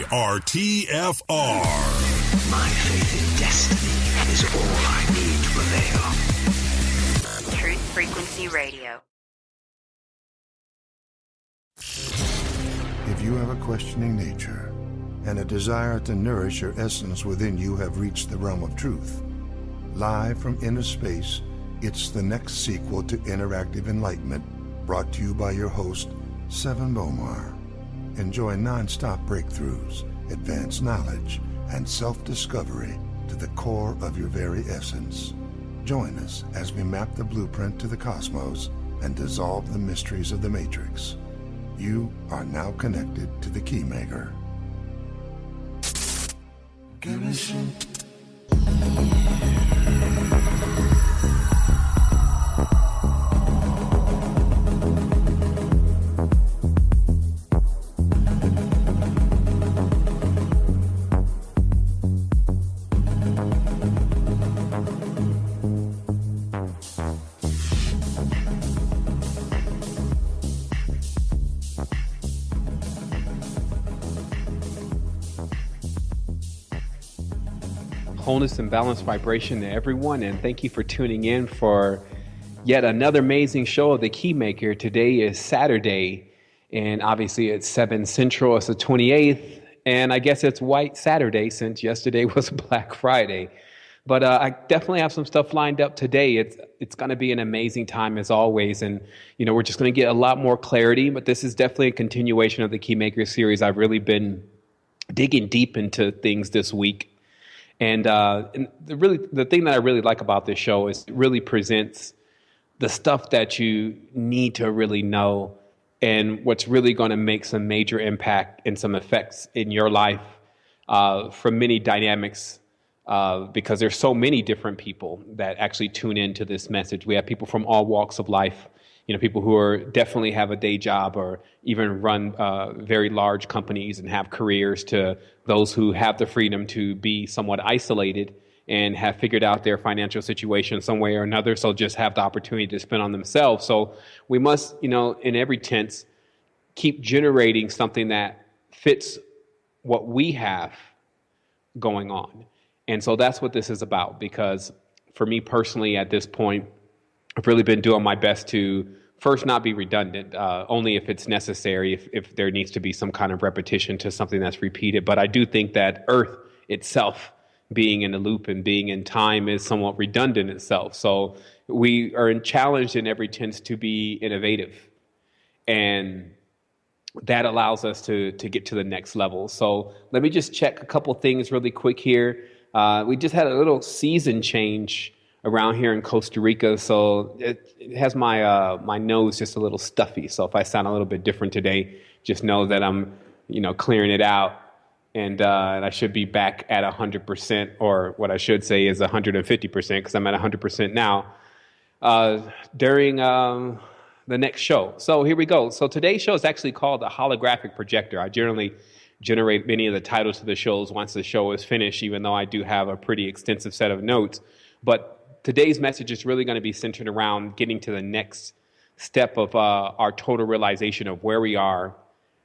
KRTFR. My faith in destiny is all I need to prevail. Truth Frequency Radio. If you have a questioning nature and a desire to nourish your essence within you have reached the realm of truth, live from inner space, it's the next sequel to Interactive Enlightenment, brought to you by your host, Sevan Bomar. Enjoy non-stop breakthroughs, advanced knowledge, and self-discovery to the core of your very essence. Join us as we map the blueprint to the cosmos and dissolve the mysteries of the Matrix. You are now connected to the KEYMAKER. Give me some. Wholeness and balanced vibration to everyone, and thank you for tuning in for yet another amazing show of the KEYMAKER. Today is Saturday, and obviously it's 7 Central. It's the 28th, and I guess it's White Saturday since yesterday was Black Friday. But I definitely have some stuff lined up today. It's going to be an amazing time as always, and we're just going to get a lot more clarity. But this is definitely a continuation of the KEYMAKER series. I've really been digging deep into things this week. And the thing that I really like about this show is it really presents the stuff that you need to really know and what's really going to make some major impact and some effects in your life from many dynamics because there's so many different people that actually tune into this message. We have people from all walks of life, people who are definitely have a day job or even run very large companies and have careers, to those who have the freedom to be somewhat isolated and have figured out their financial situation some way or another, so just have the opportunity to spend on themselves. So we must, in every tense, keep generating something that fits what we have going on. And so that's what this is about, because for me personally at this point, I've really been doing my best to first not be redundant, only if it's necessary, if there needs to be some kind of repetition to something that's repeated. But I do think that Earth itself, being in a loop and being in time, is somewhat redundant itself. So we are challenged in every tense to be innovative. And that allows us to get to the next level. So let me just check a couple things really quick here. We just had a little season change around here in Costa Rica, so it has my nose just a little stuffy. So if I sound a little bit different today, just know that I'm clearing it out, and I should be back at 100%, or what I should say is 150%, because I'm at 100% now during the next show. So here we go. So today's show is actually called the Holographic Projector. I generally generate many of the titles to the shows once the show is finished, even though I do have a pretty extensive set of notes. But today's message is really going to be centered around getting to the next step of our total realization of where we are,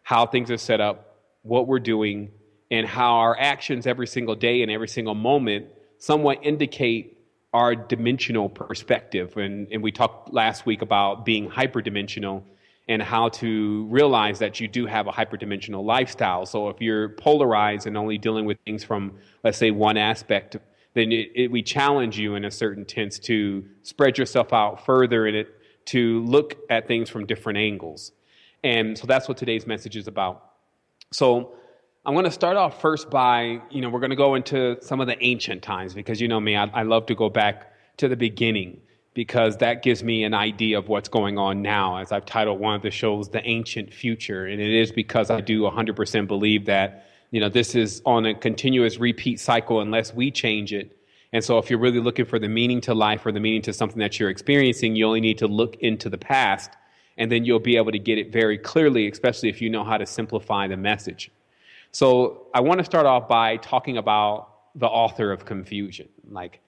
how things are set up, what we're doing, and how our actions every single day and every single moment somewhat indicate our dimensional perspective. And we talked last week about being hyperdimensional and how to realize that you do have a hyperdimensional lifestyle. So if you're polarized and only dealing with things from, let's say, one aspect, then we challenge you in a certain tense to spread yourself out further in it, to look at things from different angles. And so that's what today's message is about. So I'm going to start off first by, we're going to go into some of the ancient times, because me, I love to go back to the beginning, because that gives me an idea of what's going on now, as I've titled one of the shows, The Ancient Future. And it is because I do 100% believe that this is on a continuous repeat cycle unless we change it. And so if you're really looking for the meaning to life or the meaning to something that you're experiencing, you only need to look into the past, and then you'll be able to get it very clearly, especially if you know how to simplify the message. So I want to start off by talking about the author of confusion. Like,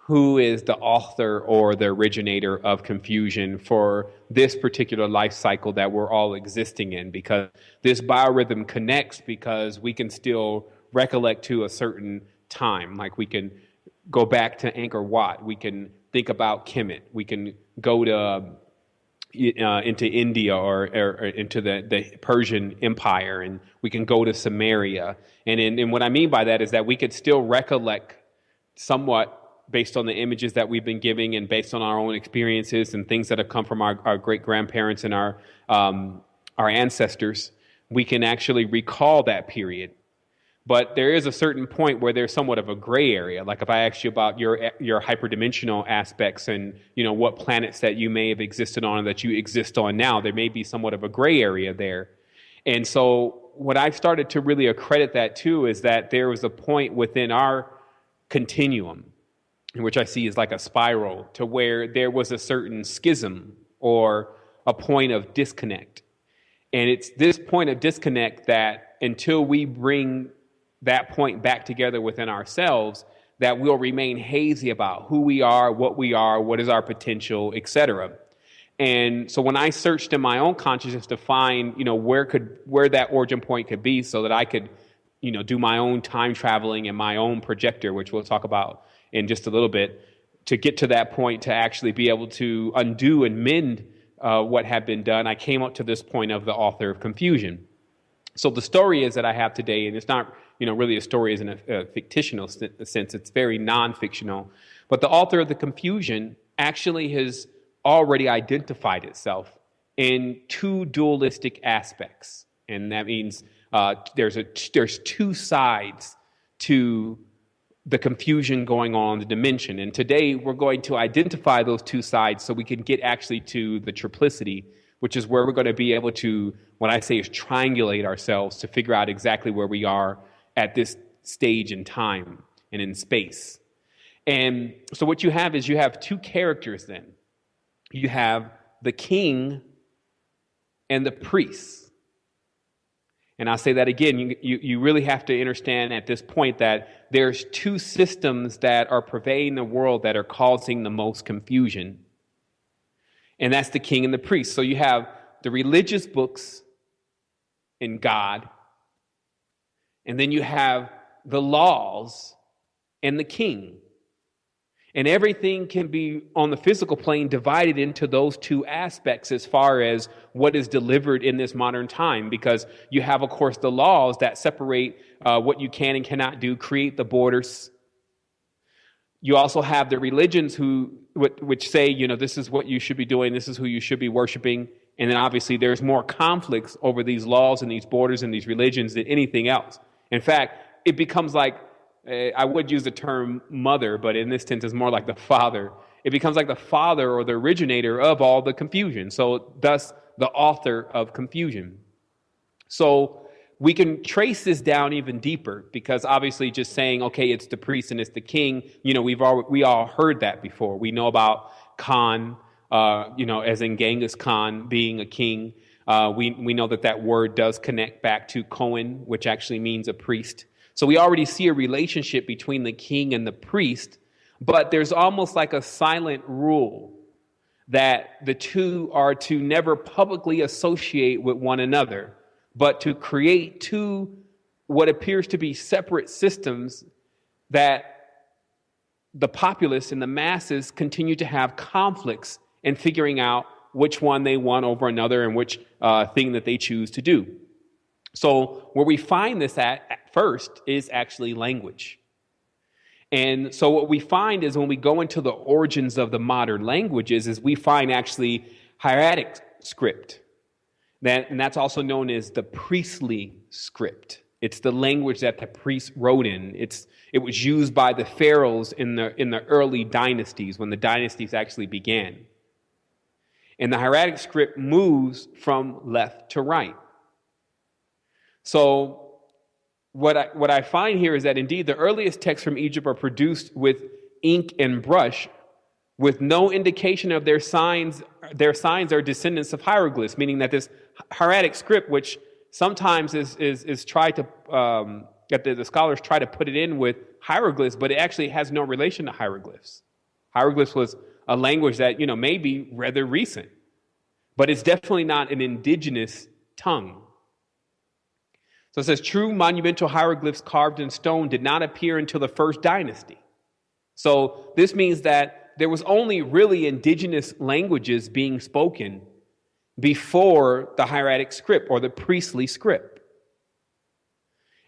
who is the author or the originator of confusion for this particular life cycle that we're all existing in, because this biorhythm connects because we can still recollect to a certain time. Like we can go back to Angkor Wat, we can think about Kemet, we can go to into India or into the Persian Empire, and we can go to Samaria. And what I mean by that is that we could still recollect somewhat based on the images that we've been giving and based on our own experiences and things that have come from our great-grandparents and our ancestors. We can actually recall that period. But there is a certain point where there's somewhat of a gray area. Like if I asked you about your hyperdimensional aspects and, you know, what planets that you may have existed on or that you exist on now, there may be somewhat of a gray area there. And so what I've started to really accredit that to is that there was a point within our continuum, in which I see is like a spiral, to where there was a certain schism or a point of disconnect. And it's this point of disconnect that until we bring that point back together within ourselves, that we'll remain hazy about who we are, what is our potential, etc. And so when I searched in my own consciousness to find, you know, where that origin point could be, so that I could, you know, do my own time traveling and my own projector, which we'll talk about in just a little bit, to get to that point to actually be able to undo and mend what had been done, I came up to this point of the author of confusion. So the story is that I have today, and it's not, you know, really a story in a fictional sense, it's very non-fictional, but the author of the confusion actually has already identified itself in two dualistic aspects. And that means there's two sides to the confusion going on in the dimension. And today we're going to identify those two sides so we can get actually to the triplicity, which is where we're going to be able to, what I say is triangulate ourselves to figure out exactly where we are at this stage in time and in space. And so what you have is you have two characters then. You have the king and the priest. And I'll say that again, you really have to understand at this point that there's two systems that are pervading the world that are causing the most confusion. And that's the king and the priest. So you have the religious books and God, and then you have the laws and the king. And everything can be on the physical plane divided into those two aspects as far as what is delivered in this modern time, because you have, of course, the laws that separate what you can and cannot do, create the borders. You also have the religions which say, you know, this is what you should be doing, this is who you should be worshiping. And then obviously there's more conflicts over these laws and these borders and these religions than anything else. In fact, it becomes like, I would use the term mother, but in this sense, it's more like the father. It becomes like the father or the originator of all the confusion. So thus, the author of confusion. So we can trace this down even deeper, because obviously just saying, okay, it's the priest and it's the king, you know, we all heard that before. We know about Khan, you know, as in Genghis Khan being a king. We know that word does connect back to Cohen, which actually means a priest. So we already see a relationship between the king and the priest, but there's almost like a silent rule that the two are to never publicly associate with one another, but to create two what appears to be separate systems that the populace and the masses continue to have conflicts in figuring out which one they want over another and which thing that they choose to do. So where we find this at first is actually language. And so what we find is when we go into the origins of the modern languages is we find actually hieratic script. And that's also known as the priestly script. It's the language that the priests wrote in. It was used by the pharaohs in the early dynasties, when the dynasties actually began. And the hieratic script moves from left to right. So what I find here is that indeed the earliest texts from Egypt are produced with ink and brush, with no indication of their signs. Their signs are descendants of hieroglyphs, meaning that this hieratic script, which sometimes is tried to that the scholars try to put it in with hieroglyphs, but it actually has no relation to hieroglyphs. Hieroglyphs was a language that, may be rather recent, but it's definitely not an indigenous tongue. So it says, true monumental hieroglyphs carved in stone did not appear until the first dynasty. So this means that there was only really indigenous languages being spoken before the hieratic script or the priestly script.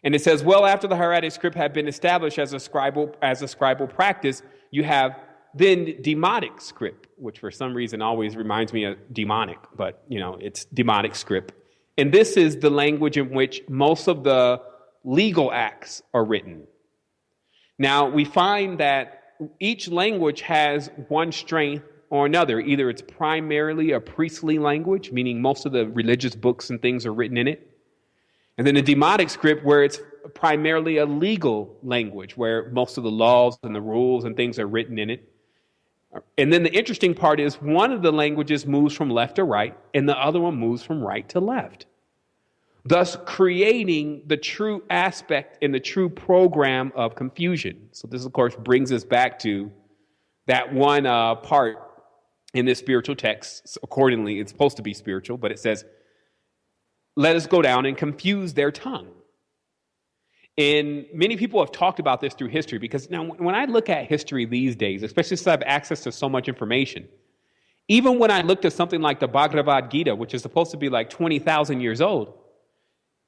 And it says, well, after the hieratic script had been established as a scribal practice, you have then demotic script, which for some reason always reminds me of demonic, but it's demotic script. And this is the language in which most of the legal acts are written. Now, we find that each language has one strength or another. Either it's primarily a priestly language, meaning most of the religious books and things are written in it. And then the demotic script, where it's primarily a legal language, where most of the laws and the rules and things are written in it. And then the interesting part is one of the languages moves from left to right, and the other one moves from right to left, thus creating the true aspect and the true program of confusion. So this, of course, brings us back to that one part in this spiritual text. So accordingly, it's supposed to be spiritual, but it says, let us go down and confuse their tongue. And many people have talked about this through history, because now when I look at history these days, especially since I have access to so much information, even when I looked at something like the Bhagavad Gita, which is supposed to be like 20,000 years old,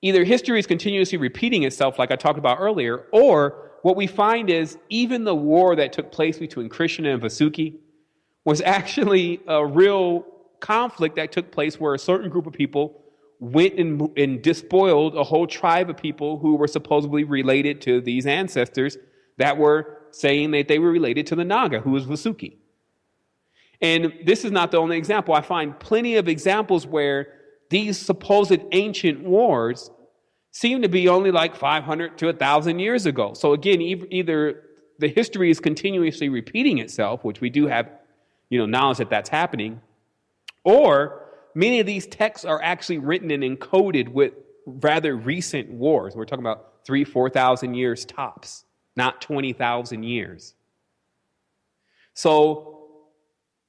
either history is continuously repeating itself, like I talked about earlier, or what we find is even the war that took place between Krishna and Vasuki was actually a real conflict that took place where a certain group of people went and despoiled a whole tribe of people who were supposedly related to these ancestors that were saying that they were related to the Naga, who was Vasuki. And this is not the only example. I find plenty of examples where these supposed ancient wars seem to be only like 500 to 1,000 years ago. So again, either the history is continuously repeating itself, which we do have, knowledge that that's happening, or many of these texts are actually written and encoded with rather recent wars. We're talking about 3,000, 4,000 years tops, not 20,000 years. So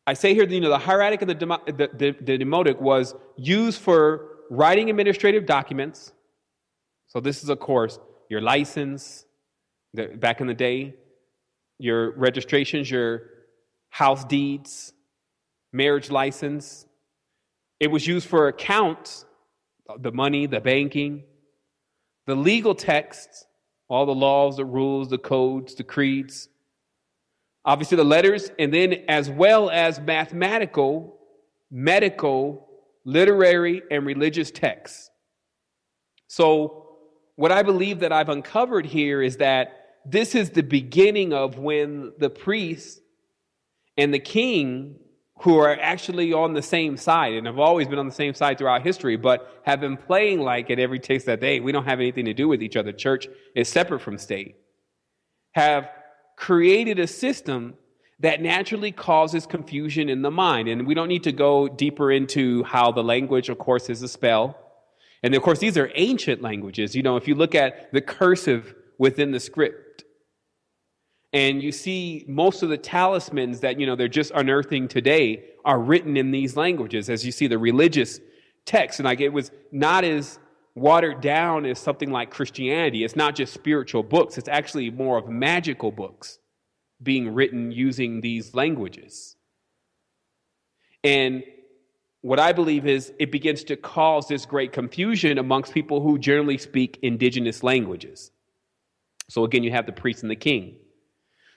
I say here, the hieratic and the demotic was used for writing administrative documents. So this is, of course, your license, back in the day, your registrations, your house deeds, marriage license. It was used for accounts, the money, the banking, the legal texts, all the laws, the rules, the codes, the creeds, obviously the letters, and then as well as mathematical, medical, literary, and religious texts. So what I believe that I've uncovered here is that this is the beginning of when the priest and the king, who are actually on the same side and have always been on the same side throughout history, but have been playing like at every taste that day, we don't have anything to do with each other. Church is separate from state. Have created a system that naturally causes confusion in the mind. And we don't need to go deeper into how the language, of course, is a spell. And of course, these are ancient languages. If you look at the cursive within the script, and you see most of the talismans that, they're just unearthing today are written in these languages, as you see the religious text. And it was not as watered down as something like Christianity. It's not just spiritual books. It's actually more of magical books being written using these languages. And what I believe is it begins to cause this great confusion amongst people who generally speak indigenous languages. So again, you have the priest and the king.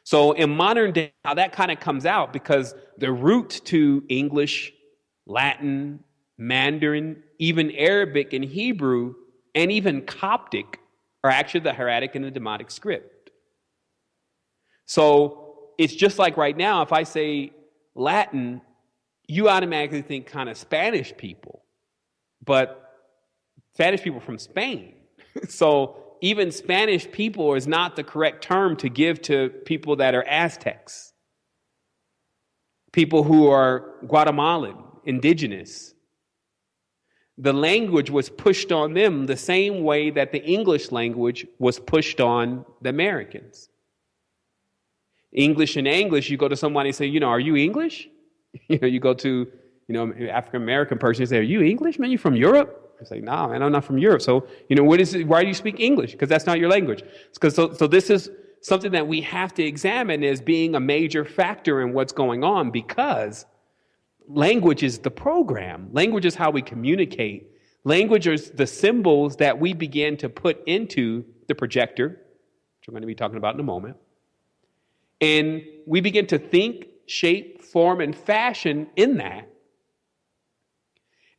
So in modern day, how that kind of comes out, because the root to English, Latin, Mandarin, even Arabic and Hebrew, and even Coptic are actually the hieratic and the demotic script. So it's just like right now, if I say Latin, you automatically think kind of Spanish people, but Spanish people from Spain. So even Spanish people is not the correct term to give to people that are Aztecs, people who are Guatemalan, indigenous. The language was pushed on them the same way that the English language was pushed on the Americans. English and English, you go to somebody and say, are you English? You go to, African-American person and say, are you English, man? You from Europe? I say, nah, man, I'm not from Europe. So, what is it? Why do you speak English? Because that's not your language. So this is something that we have to examine as being a major factor in what's going on, because language is the program. Language is how we communicate. Language is the symbols that we begin to put into the projector, which I'm going to be talking about in a moment. And we begin to think, shape, form, and fashion in that.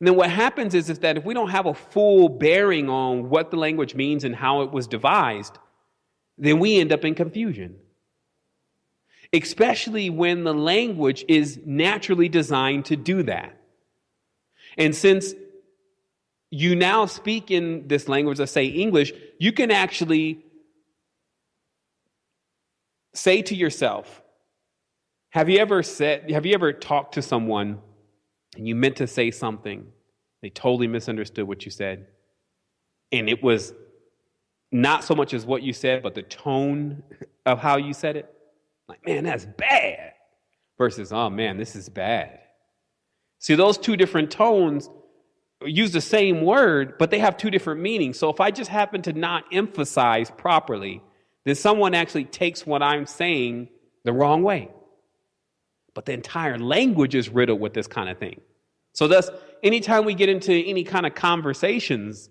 And then what happens is that if we don't have a full bearing on what the language means and how it was devised, then we end up in confusion. Especially when the language is naturally designed to do that. And since you now speak in this language, let's say English, you can actually say to yourself, have you ever talked to someone and you meant to say something, they totally misunderstood what you said, and it was not so much as what you said, but the tone of how you said it? Like, man, that's bad. Versus, oh man, this is bad. See, those two different tones use the same word, but they have two different meanings. So if I just happen to not emphasize properly, then someone actually takes what I'm saying the wrong way. But the entire language is riddled with this kind of thing. So thus, anytime we get into any kind of conversations,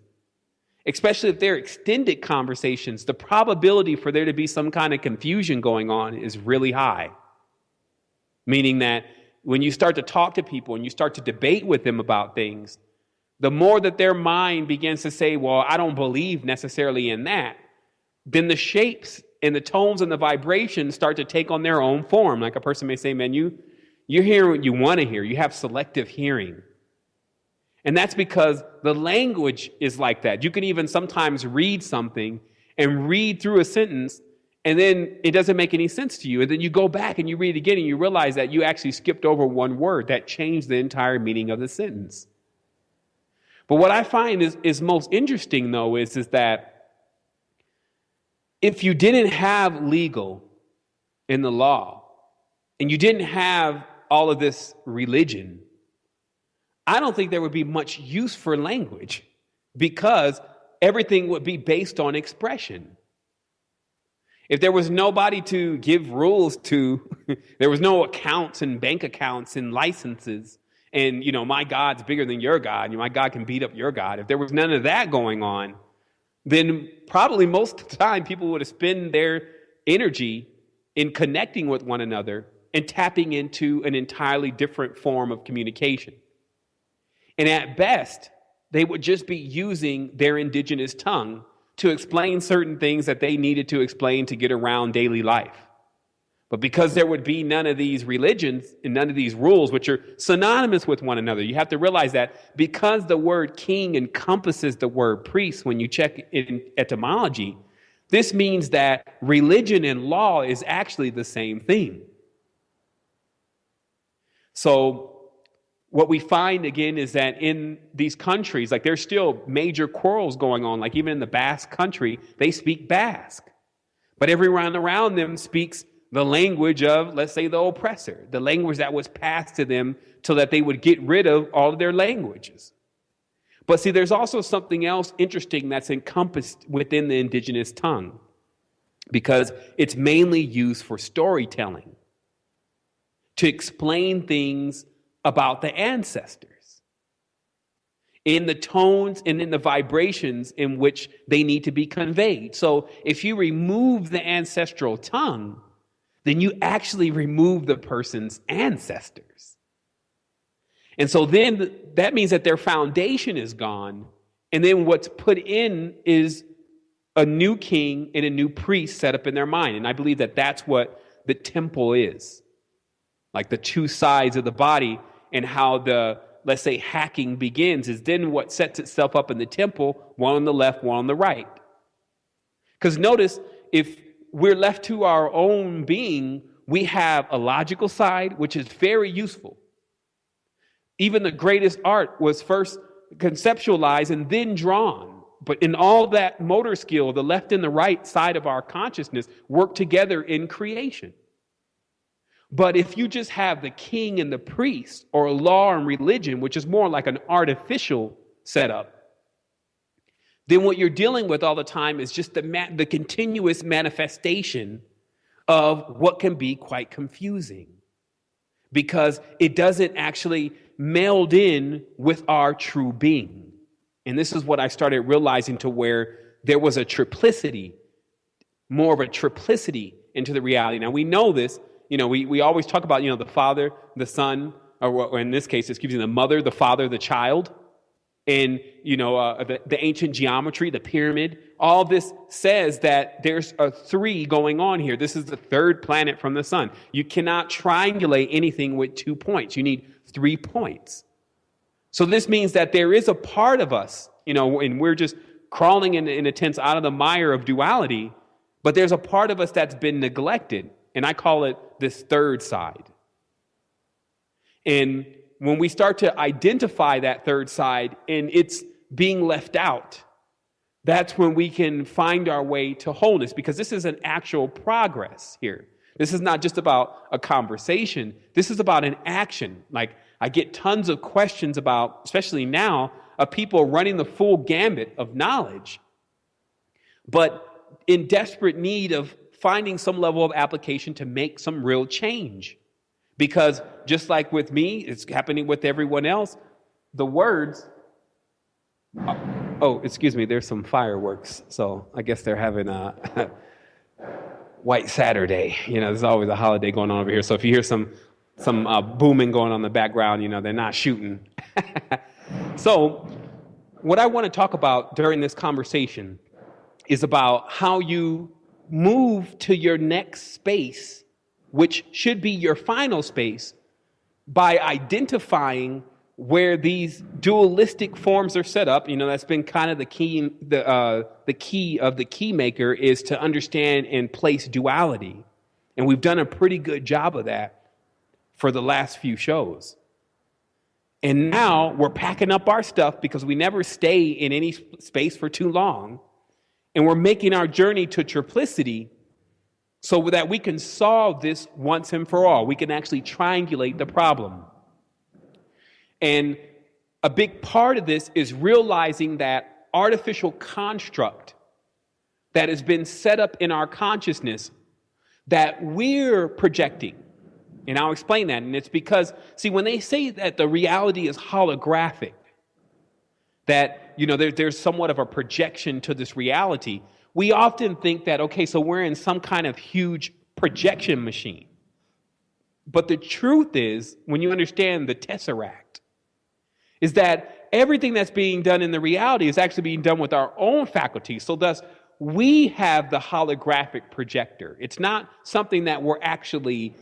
especially if they're extended conversations, the probability for there to be some kind of confusion going on is really high. Meaning that when you start to talk to people and you start to debate with them about things, the more that their mind begins to say, well, I don't believe necessarily in that, then the shapes and the tones and the vibrations start to take on their own form. Like a person may say, man, you hear what you want to hear. You have selective hearing. And that's because the language is like that. You can even sometimes read something and read through a sentence, and then it doesn't make any sense to you. And then you go back and you read it again, and you realize that you actually skipped over one word that changed the entire meaning of the sentence. But what I find is most interesting, though, is that if you didn't have legal in the law, and you didn't have all of this religion, I don't think there would be much use for language, because everything would be based on expression. If there was nobody to give rules to, there was no accounts and bank accounts and licenses, and, my God's bigger than your God, my God can beat up your God. If there was none of that going on, then probably most of the time people would have spent their energy in connecting with one another and tapping into an entirely different form of communication. And at best, they would just be using their indigenous tongue to explain certain things that they needed to explain to get around daily life. But because there would be none of these religions and none of these rules, which are synonymous with one another, you have to realize that because the word king encompasses the word priest, when you check in etymology, this means that religion and law is actually the same thing. So what we find again is that in these countries, like there's still major quarrels going on. Like even in the Basque country, they speak Basque, but everyone around them speaks the language of, let's say, the oppressor, the language that was passed to them so that they would get rid of all of their languages. But see, there's also something else interesting that's encompassed within the indigenous tongue, because it's mainly used for storytelling, to explain things about the ancestors in the tones and in the vibrations in which they need to be conveyed. So if you remove the ancestral tongue, then you actually remove the person's ancestors. And so then that means that their foundation is gone. And then what's put in is a new king and a new priest set up in their mind. And I believe that that's what the temple is. Like the two sides of the body, and how the, let's say, hacking begins is then what sets itself up in the temple, one on the left, one on the right. Because notice, if we're left to our own being, we have a logical side, which is very useful. Even the greatest art was first conceptualized and then drawn. But in all that motor skill, the left and the right side of our consciousness work together in creation. But if you just have the king and the priest, or law and religion, which is more like an artificial setup, then what you're dealing with all the time is just the continuous manifestation of what can be quite confusing, because it doesn't actually meld in with our true being. And this is what I started realizing, to where there was a triplicity, more of a triplicity into the reality. Now we know this, we always talk about, the Father, the Son, or in this case, the mother, the father, the child. And, the ancient geometry, the pyramid, all this says that there's a three going on here. This is the third planet from the sun. You cannot triangulate anything with 2 points. You need 3 points. So this means that there is a part of us, and we're just crawling in a sense out of the mire of duality, but there's a part of us that's been neglected. And I call it this third side. And when we start to identify that third side and it's being left out, that's when we can find our way to wholeness, because this is an actual progress here. This is not just about a conversation. This is about an action. Like, I get tons of questions about, especially now, of people running the full gambit of knowledge, but in desperate need of finding some level of application to make some real change. Because just like with me, it's happening with everyone else. The words, there's some fireworks. So I guess they're having a White Saturday. There's always a holiday going on over here. So if you hear some booming going on in the background, they're not shooting. So what I want to talk about during this conversation is about how you move to your next space, which should be your final space, by identifying where these dualistic forms are set up. That's been kind of the key of the KEYMAKER, is to understand and place duality. And we've done a pretty good job of that for the last few shows. And now we're packing up our stuff, because we never stay in any space for too long. And we're making our journey to triplicity, so that we can solve this once and for all. We can actually triangulate the problem. And a big part of this is realizing that artificial construct that has been set up in our consciousness that we're projecting. And I'll explain that. And it's because, when they say that the reality is holographic, that, there's somewhat of a projection to this reality, we often think that, okay, so we're in some kind of huge projection machine. But the truth is, when you understand the tesseract, is that everything that's being done in the reality is actually being done with our own faculties. So thus, we have the holographic projector. It's not something that we're actually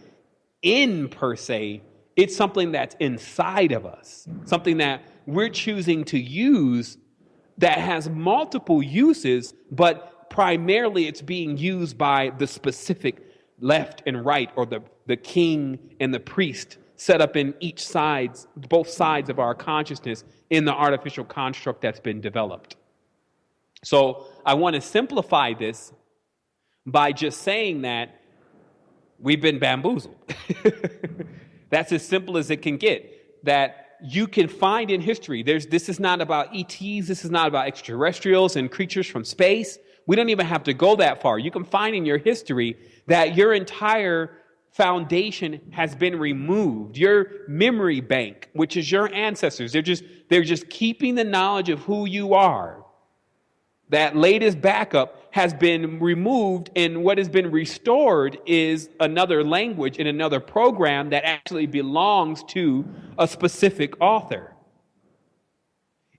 in per se. It's something that's inside of us, something that we're choosing to use that has multiple uses, but primarily it's being used by the specific left and right, or the king and the priest set up in both sides of our consciousness in the artificial construct that's been developed. So I want to simplify this by just saying that we've been bamboozled. That's as simple as it can get. That you can find in history, this is not about ETs, this is not about extraterrestrials and creatures from space. We don't even have to go that far. You can find in your history that your entire foundation has been removed. Your memory bank, which is your ancestors, they're just keeping the knowledge of who you are. That latest backup has been removed, and what has been restored is another language and another program that actually belongs to a specific author,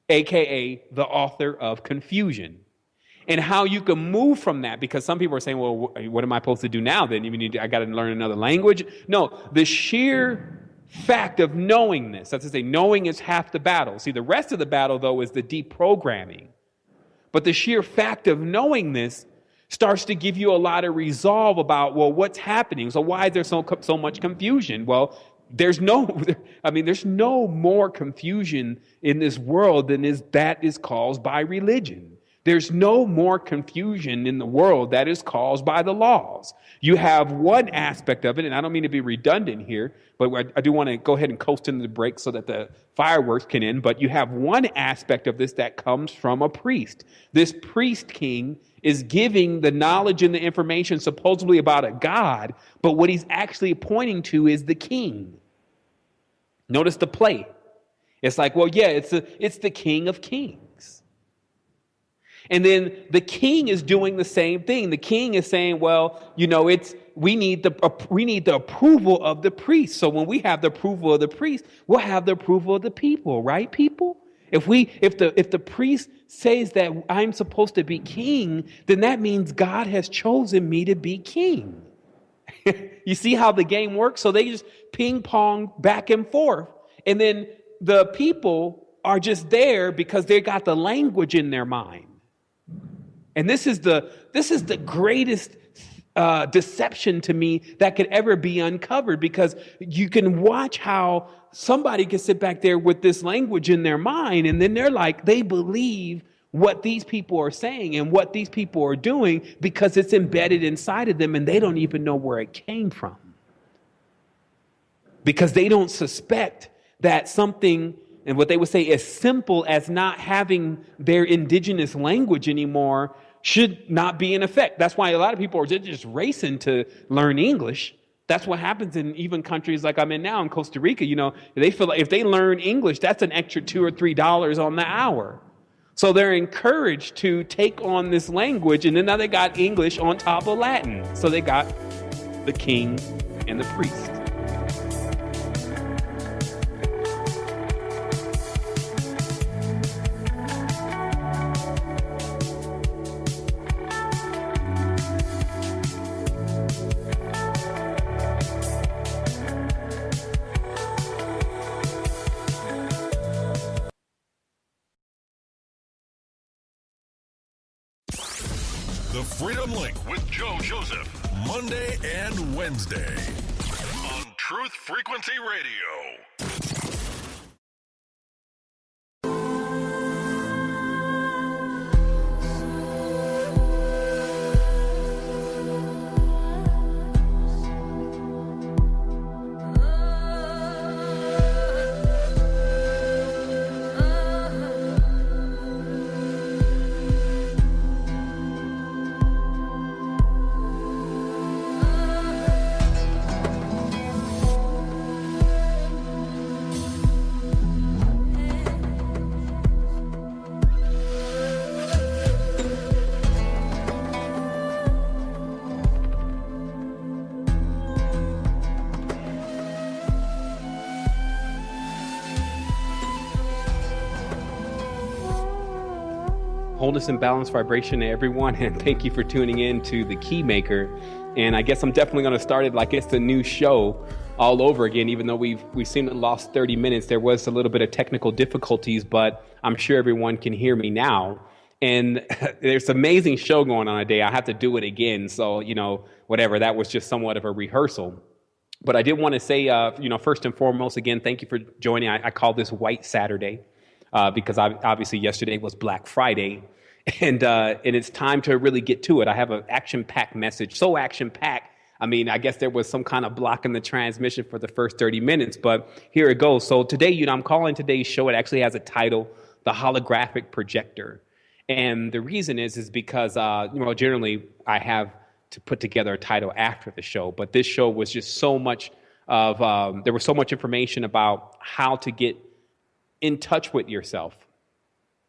aka the author of confusion. And how you can move from that, because some people are saying, well, what am I supposed to do now then? I got to learn another language? No, the sheer fact of knowing this, that's to say, knowing is half the battle. See, the rest of the battle, though, is the deprogramming. But the sheer fact of knowing this starts to give you a lot of resolve about, well, what's happening? So why is there so much confusion? Well, there's no more confusion in this world than that is caused by religion. There's no more confusion in the world that is caused by the laws. You have one aspect of it, and I don't mean to be redundant here, but I do want to go ahead and coast into the break so that the fireworks can end. But you have one aspect of this that comes from a priest. This priest king is giving the knowledge and the information supposedly about a God, but what he's actually pointing to is the king. Notice the play. It's like, well, yeah, it's the King of Kings. And then the king is doing the same thing. The king is saying, well, we need the approval of the priest. So when we have the approval of the priest, we'll have the approval of the people, right, people? If the priest says that I'm supposed to be king, then that means God has chosen me to be king. You see how the game works? So they just ping pong back and forth. And then the people are just there because they got the language in their mind. And this is the greatest deception to me that could ever be uncovered, because you can watch how somebody can sit back there with this language in their mind, and then they're like, they believe what these people are saying and what these people are doing because it's embedded inside of them, and they don't even know where it came from, because they don't suspect that something, and what they would say as simple as not having their indigenous language anymore, should not be in effect. That's why a lot of people are just racing to learn English. That's what happens in even countries like I'm in now in Costa Rica. They feel like if they learn English, that's an extra $2 or $3 on the hour. So they're encouraged to take on this language, and then now they got English on top of Latin. So they got the king and the priest. The Freedom Link with Joe Joseph, Monday and Wednesday on Truth Frequency Radio. Wholeness and balanced vibration to everyone, and thank you for tuning in to the KEYMAKER. And I guess I'm definitely going to start it like it's a new show all over again, even though we seem to have lost 30 minutes. There was a little bit of technical difficulties, but I'm sure everyone can hear me now. And there's an amazing show going on today. I have to do it again. So, whatever, that was just somewhat of a rehearsal. But I did want to say, first and foremost, again, thank you for joining. I call this White Saturday. Because obviously yesterday was Black Friday, and it's time to really get to it. I have an action-packed message, so action-packed. I mean, I guess there was some kind of block in the transmission for the first 30 minutes, but here it goes. So today, I'm calling today's show, it actually has a title, The Holographic Projector. And the reason is because, generally I have to put together a title after the show, but this show was just so much of, there was so much information about how to get in touch with yourself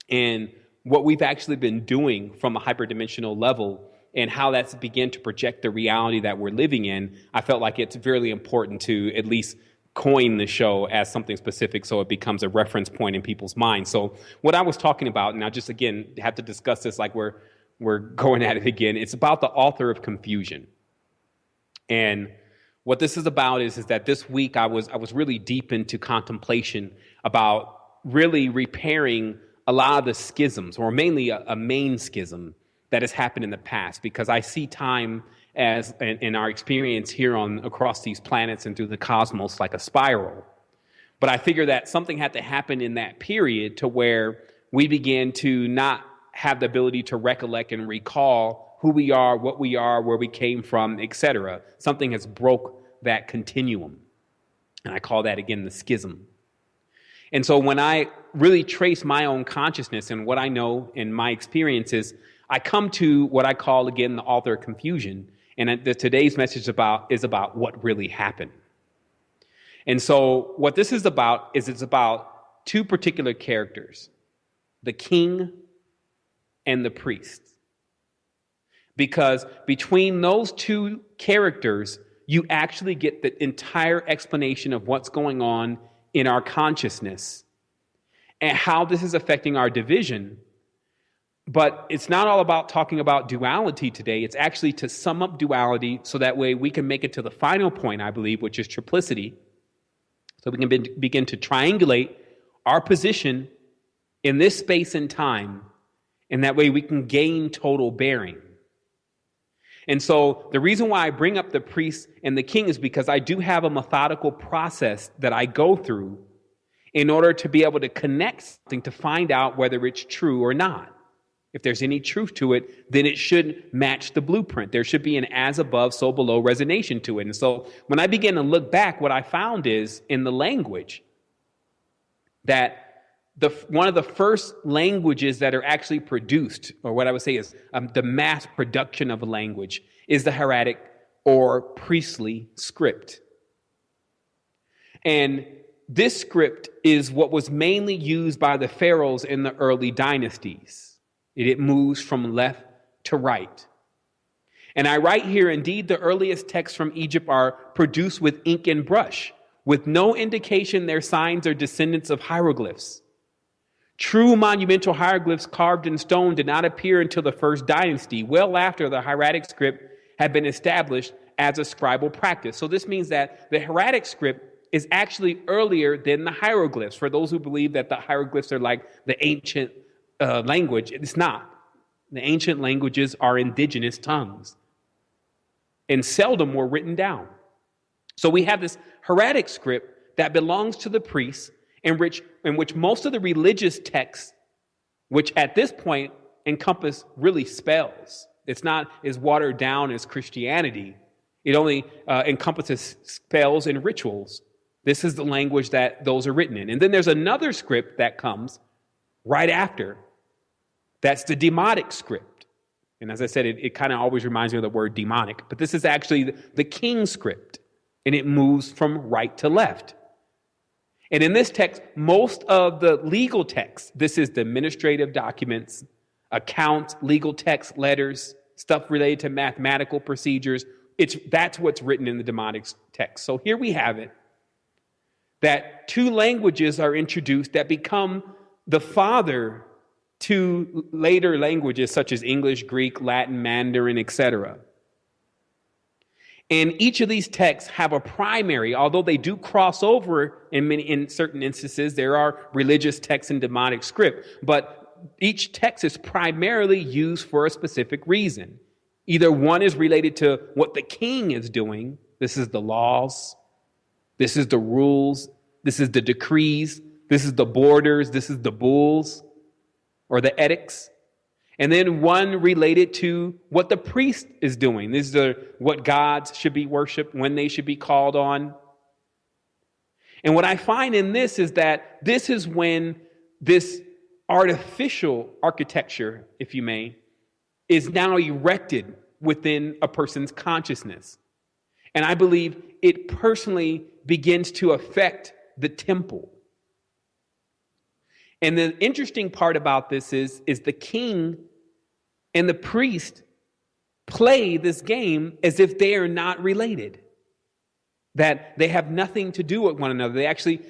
and what we've actually been doing from a hyperdimensional level and how that's begun to project the reality that we're living in. I felt like it's very important to at least coin the show as something specific so it becomes a reference point in people's minds. So what I was talking about, and I just again have to discuss this like we're going at it again, it's about the author of confusion. And what this is about is that this week I was really deep into contemplation about really repairing a lot of the schisms, or mainly a main schism that has happened in the past, because I see time as in our experience here across these planets and through the cosmos like a spiral. But I figure that something had to happen in that period to where we began to not have the ability to recollect and recall who we are, what we are, where we came from, etc. Something has broke that continuum. And I call that, again, the schism. And so when I really trace my own consciousness and what I know in my experiences, I come to what I call, again, the author of confusion. And today's message is about what really happened. And so what this is about is it's about two particular characters, the king and the priest. Because between those two characters, you actually get the entire explanation of what's going on in our consciousness and how this is affecting our division. But it's not all about talking about duality today. It's actually to sum up duality so that way we can make it to the final point, I believe, which is triplicity. So we can begin to triangulate our position in this space and time, and that way we can gain total bearing. And so the reason why I bring up the priest and the king is because I do have a methodical process that I go through in order to be able to connect something to find out whether it's true or not. If there's any truth to it, then it should match the blueprint. There should be an as above, so below resonation to it. And so when I begin to look back, what I found is in the language that one of the first languages that are actually produced, or what I would say is the mass production of a language, is the hieratic or priestly script. And this script is what was mainly used by the pharaohs in the early dynasties. It moves from left to right. And I write here, indeed, the earliest texts from Egypt are produced with ink and brush, with no indication their signs are descendants of hieroglyphs. True monumental hieroglyphs carved in stone did not appear until the first dynasty, well after the hieratic script had been established as a scribal practice. So this means that the hieratic script is actually earlier than the hieroglyphs. For those who believe that the hieroglyphs are like the ancient language, it's not. The ancient languages are indigenous tongues and seldom were written down. So we have this hieratic script that belongs to the priests, in which most of the religious texts, which at this point encompass really spells. It's not as watered down as Christianity. It only encompasses spells and rituals. This is the language that those are written in. And then there's another script that comes right after. That's the demotic script. And as I said, it kind of always reminds me of the word demonic. But this is actually the king script. And it moves from right to left. And in this text, most of the legal text, this is the administrative documents, accounts, legal text, letters, stuff related to mathematical procedures. That's what's written in the demonic text. So here we have it, that two languages are introduced that become the father to later languages such as English, Greek, Latin, Mandarin, etc. And each of these texts have a primary, although they do cross over in certain instances. There are religious texts in demonic script, but each text is primarily used for a specific reason. Either one is related to what the king is doing. This is the laws. This is the rules. This is the decrees. This is the borders. This is the bulls or the edicts. And then one related to what the priest is doing. This is what gods should be worshipped, when they should be called on. And what I find in this is that this is when this artificial architecture, if you may, is now erected within a person's consciousness. And I believe it personally begins to affect the temple. And the interesting part about this is the king and the priest play this game as if they are not related, that they have nothing to do with one another. They actually,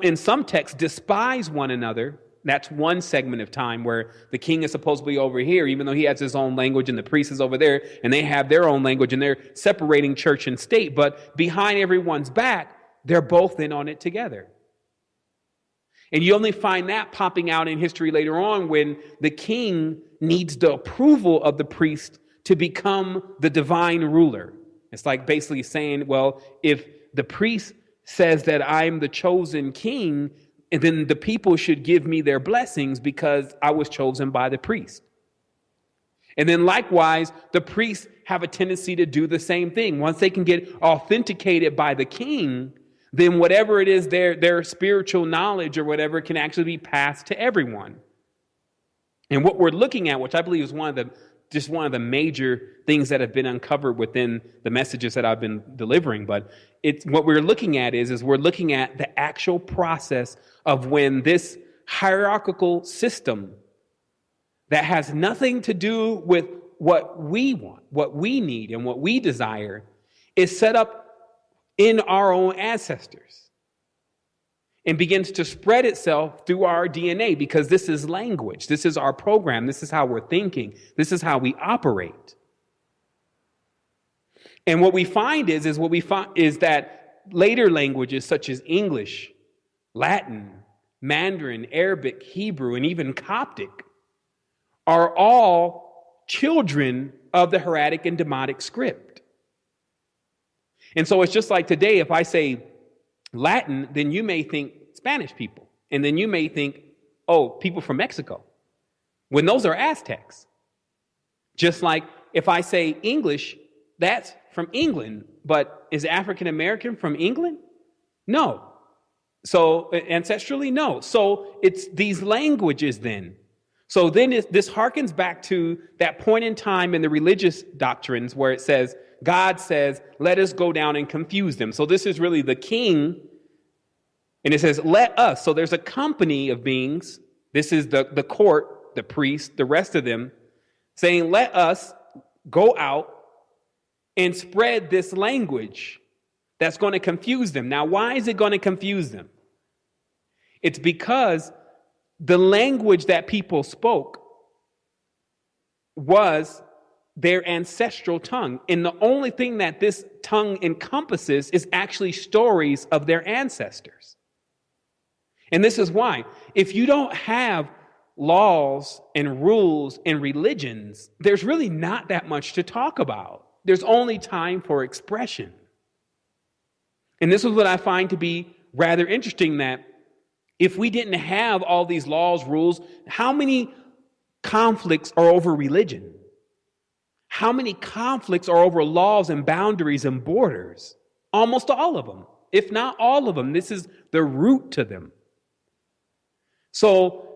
in some texts, despise one another. That's one segment of time where the king is supposed to be over here, even though he has his own language, and the priest is over there, and they have their own language, and they're separating church and state. But behind everyone's back, they're both in on it together. And you only find that popping out in history later on when the king needs the approval of the priest to become the divine ruler. It's like basically saying, well, if the priest says that I'm the chosen king, And then the people should give me their blessings because I was chosen by the priest. And then likewise, the priests have a tendency to do the same thing. Once they can get authenticated by the king, then whatever it is, their spiritual knowledge or whatever can actually be passed to everyone. And what we're looking at, which I believe is one of the major things that have been uncovered within the messages that I've been delivering, but it's what we're looking at is we're looking at the actual process of when this hierarchical system that has nothing to do with what we want, what we need, and what we desire is set up in our own ancestors and begins to spread itself through our DNA, because this is language. This is our program. This is how we're thinking. This is how we operate. And what we find is that later languages such as English, Latin, Mandarin, Arabic, Hebrew, and even Coptic are all children of the hieratic and demotic script. And so it's just like today, if I say Latin, then you may think Spanish people. And then you may think, oh, people from Mexico, when those are Aztecs. Just like if I say English, that's from England, but is African American from England? No. So ancestrally, no. So it's these languages then. So then this harkens back to that point in time in the religious doctrines where it says, God says, let us go down and confuse them. So this is really the king. And it says, let us. So there's a company of beings. This is the court, the priest, the rest of them saying, let us go out and spread this language that's going to confuse them. Now, why is it going to confuse them? It's because the language that people spoke was their ancestral tongue. And the only thing that this tongue encompasses is actually stories of their ancestors. And this is why, if you don't have laws and rules and religions, there's really not that much to talk about. There's only time for expression. And this is what I find to be rather interesting, that if we didn't have all these laws, rules, how many conflicts are over religion? How many conflicts are over laws and boundaries and borders? Almost all of them, if not all of them. This is the root to them. So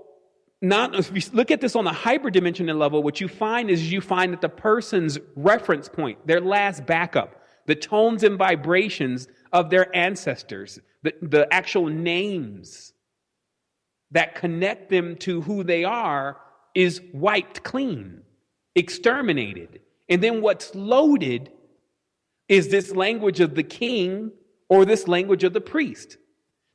if you look at this on the hyperdimensional level, what you find that the person's reference point, their last backup, the tones and vibrations of their ancestors, the actual names that connect them to who they are is wiped clean, exterminated. And then what's loaded is this language of the king or this language of the priest,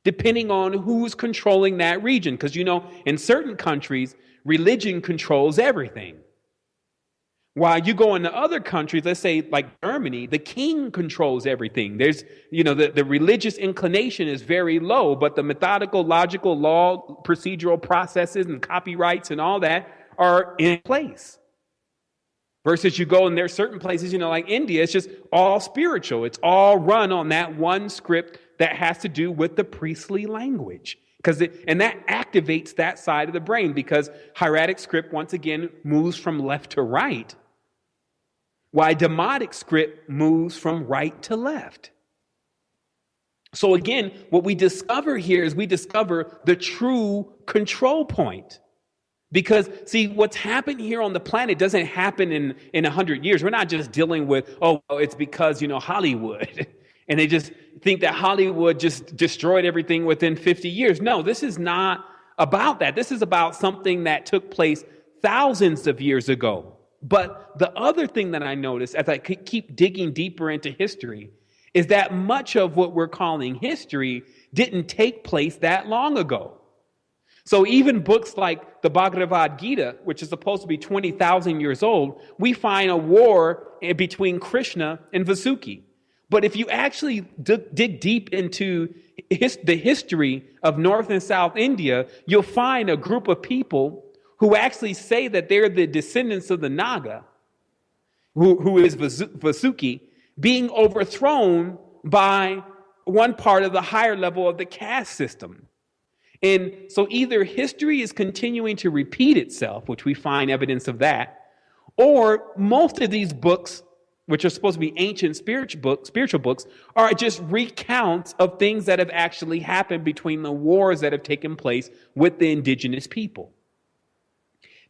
depending on who's controlling that region. Because, in certain countries, religion controls everything. While you go into other countries, let's say like Germany, the king controls everything. There's, the religious inclination is very low, but the methodical, logical, law, procedural processes and copyrights and all that are in place. Versus you go and there's certain places, like India, it's just all spiritual. It's all run on that one script that has to do with the priestly language. And that activates that side of the brain, because hieratic script, once again, moves from left to right, while demotic script moves from right to left. So again, what we discover here is we discover the true control point. Because, see, what's happened here on the planet doesn't happen in 100 years. We're not just dealing with, it's because, Hollywood. And they just think that Hollywood just destroyed everything within 50 years. No, this is not about that. This is about something that took place thousands of years ago. But the other thing that I noticed as I keep digging deeper into history is that much of what we're calling history didn't take place that long ago. So even books like the Bhagavad Gita, which is supposed to be 20,000 years old, we find a war between Krishna and Vasuki. But if you actually dig deep into the history of North and South India, you'll find a group of people who actually say that they're the descendants of the Naga, who is Vasuki, being overthrown by one part of the higher level of the caste system. And so either history is continuing to repeat itself, which we find evidence of that, or most of these books, which are supposed to be ancient spiritual books, are just recounts of things that have actually happened between the wars that have taken place with the indigenous people.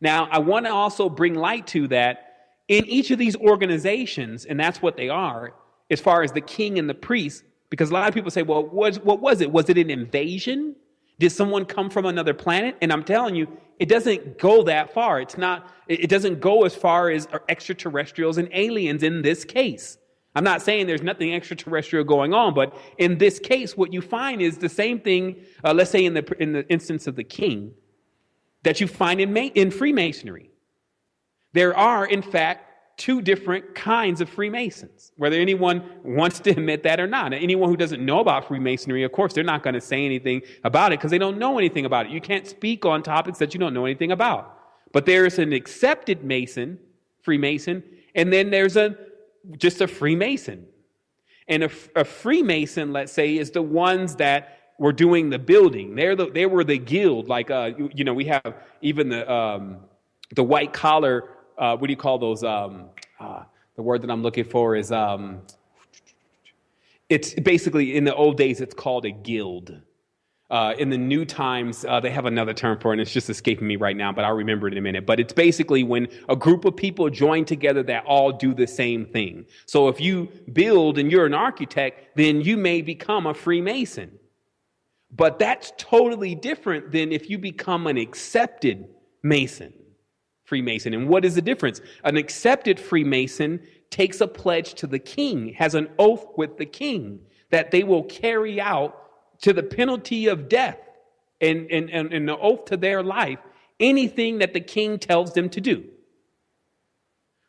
Now, I want to also bring light to that in each of these organizations, and that's what they are, as far as the king and the priest, because a lot of people say, well, what was it? Was it an invasion? Did someone come from another planet? And I'm telling you, it doesn't go that far. It doesn't go as far as extraterrestrials and aliens in this case. I'm not saying there's nothing extraterrestrial going on, but in this case, what you find is the same thing, let's say in the instance of the king, that you find in Freemasonry. There are, in fact, two different kinds of Freemasons, whether anyone wants to admit that or not. Anyone who doesn't know about Freemasonry, of course, they're not going to say anything about it because they don't know anything about it. You can't speak on topics that you don't know anything about. But there's an accepted Freemason, and then there's just a Freemason. And a Freemason, let's say, is the ones that were doing the building. They were the guild, like we have even the white collar. What do you call those? The word that I'm looking for is it's basically, in the old days, it's called a guild. In the new times, they have another term for it, and it's just escaping me right now, but I'll remember it in a minute. But it's basically when a group of people join together that all do the same thing. So if you build and you're an architect, then you may become a Freemason. But that's totally different than if you become an accepted Freemason. And what is the difference? An accepted Freemason takes a pledge to the king, has an oath with the king that they will carry out to the penalty of death and the oath to their life, anything that the king tells them to do.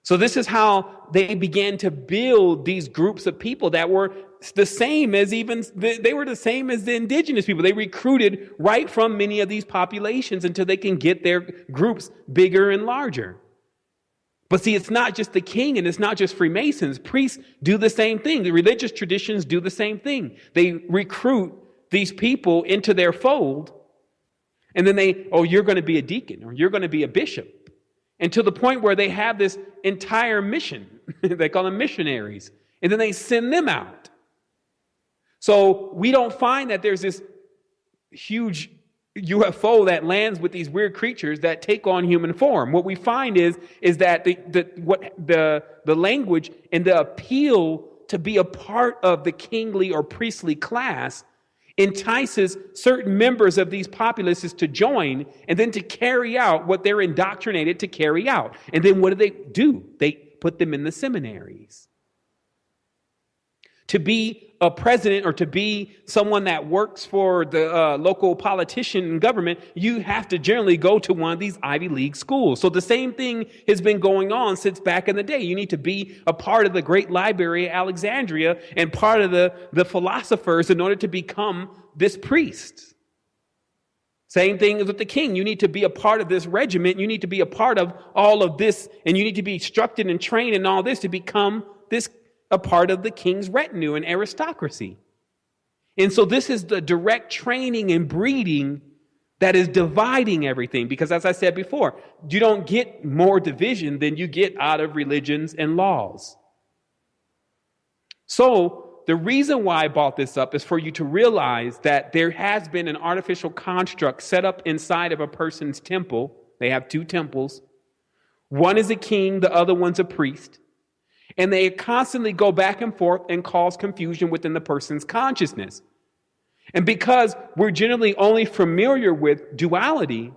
So this is how they began to build these groups of people that were the same as they were the same as the indigenous people. They recruited right from many of these populations until they can get their groups bigger and larger. But see, it's not just the king and it's not just Freemasons. Priests do the same thing. The religious traditions do the same thing. They recruit these people into their fold, and then you're going to be a deacon or you're going to be a bishop. And to the point where they have this entire mission. They call them missionaries. And then they send them out. So we don't find that there's this huge UFO that lands with these weird creatures that take on human form. What we find is that the language and the appeal to be a part of the kingly or priestly class entices certain members of these populaces to join and then to carry out what they're indoctrinated to carry out. And then what do? They put them in the seminaries. To be a president or to be someone that works for the local politician and government, you have to generally go to one of these Ivy League schools. So the same thing has been going on since back in the day. You need to be a part of the great library at Alexandria and part of the philosophers in order to become this priest. Same thing with the king. You need to be a part of this regiment. You need to be a part of all of this, and you need to be instructed and trained in all this to become a part of the king's retinue and aristocracy. And so this is the direct training and breeding that is dividing everything. Because as I said before, you don't get more division than you get out of religions and laws. So the reason why I brought this up is for you to realize that there has been an artificial construct set up inside of a person's temple. They have two temples. One is a king, the other one's a priest. And they constantly go back and forth and cause confusion within the person's consciousness. And because we're generally only familiar with duality,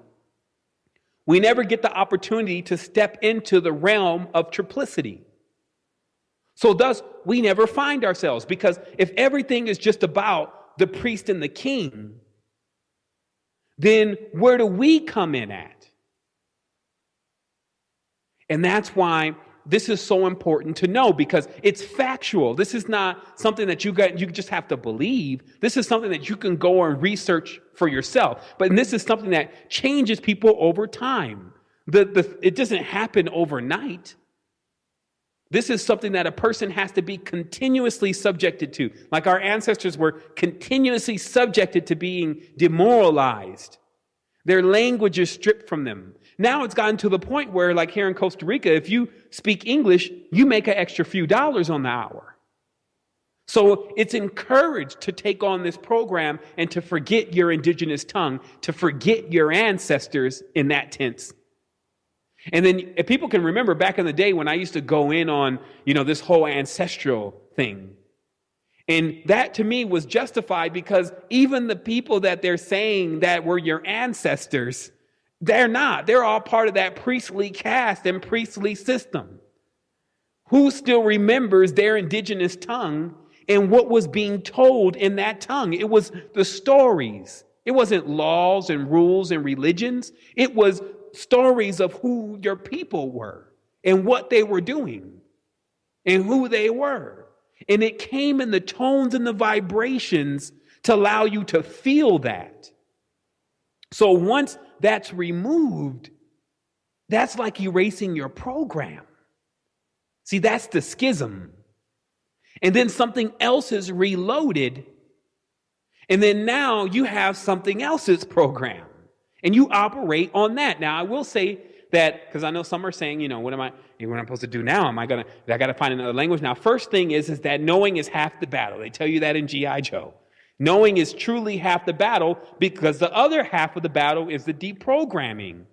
we never get the opportunity to step into the realm of triplicity. So thus, we never find ourselves, because if everything is just about the priest and the king, then where do we come in at? And that's why this is so important to know, because it's factual. This is not something that you just have to believe. This is something that you can go and research for yourself. But this is something that changes people over time. It doesn't happen overnight. This is something that a person has to be continuously subjected to. Like our ancestors were continuously subjected to being demoralized. Their language is stripped from them. Now it's gotten to the point where, like here in Costa Rica, if you speak English, you make an extra few dollars on the hour. So it's encouraged to take on this program and to forget your indigenous tongue, to forget your ancestors in that tense. And then if people can remember back in the day when I used to go in on, this whole ancestral thing. And that to me was justified because even the people that they're saying that were your ancestors, they're not. They're all part of that priestly caste and priestly system. Who still remembers their indigenous tongue and what was being told in that tongue? It was the stories. It wasn't laws and rules and religions. It was stories of who your people were and what they were doing and who they were. And it came in the tones and the vibrations to allow you to feel that. So once that's removed, that's like erasing your program. See, that's the schism. And then something else is reloaded. And then now you have something else's program. And you operate on that. Now, I will say that, because I know some are saying, what am I supposed to do now? I got to find another language. Now, first thing is that knowing is half the battle. They tell you that in G.I. Joe. Knowing is truly half the battle because the other half of the battle is the deprogramming.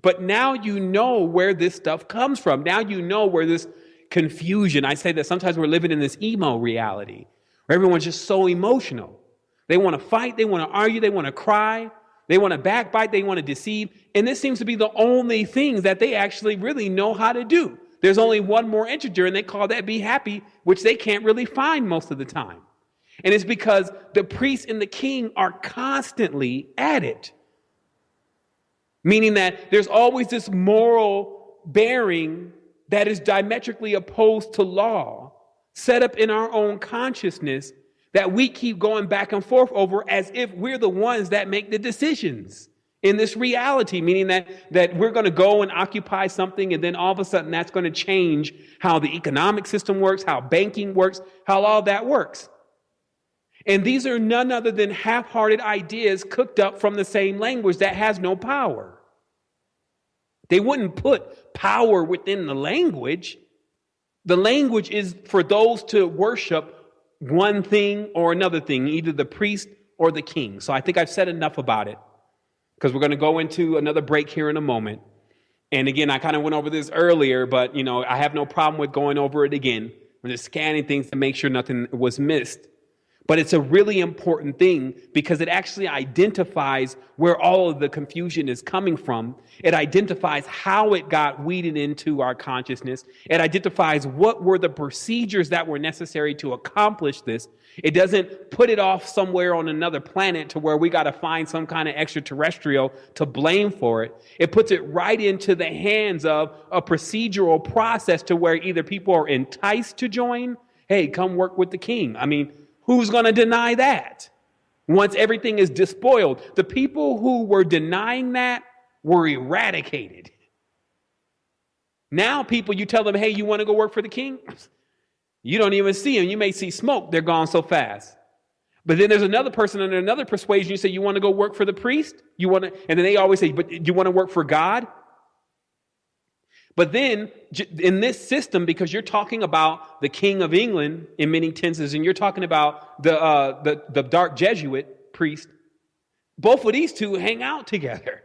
But now you know where this stuff comes from. Now you know where this confusion. I say that sometimes we're living in this emo reality where everyone's just so emotional. They want to fight. They want to argue. They want to cry. They want to backbite. They want to deceive. And this seems to be the only thing that they actually really know how to do. There's only one more integer, and they call that be happy, which they can't really find most of the time. And it's because the priest and the king are constantly at it. Meaning that there's always this moral bearing that is diametrically opposed to law, set up in our own consciousness, that we keep going back and forth over as if we're the ones that make the decisions in this reality, meaning that we're going to go and occupy something and then all of a sudden that's going to change how the economic system works, how banking works, how all that works. And these are none other than half-hearted ideas cooked up from the same language that has no power. They wouldn't put power within the language. The language is for those to worship one thing or another thing, either the priest or the king. So I think I've said enough about it because we're going to go into another break here in a moment. And again, I kind of went over this earlier, but I have no problem with going over it again. I'm just scanning things to make sure nothing was missed. But it's a really important thing because it actually identifies where all of the confusion is coming from. It identifies how it got weeded into our consciousness. It identifies what were the procedures that were necessary to accomplish this. It doesn't put it off somewhere on another planet to where we got to find some kind of extraterrestrial to blame for it. It puts it right into the hands of a procedural process to where either people are enticed to join. Hey, come work with the king. Who's going to deny that? Once everything is despoiled, the people who were denying that were eradicated. Now people, you tell them, hey, you want to go work for the king? You don't even see them. You may see smoke. They're gone so fast. But then there's another person under another persuasion. You say, you want to go work for the priest? And then they always say, but you want to work for God? But then in this system, because you're talking about the King of England in many tenses, and you're talking about the dark Jesuit priest, both of these two hang out together.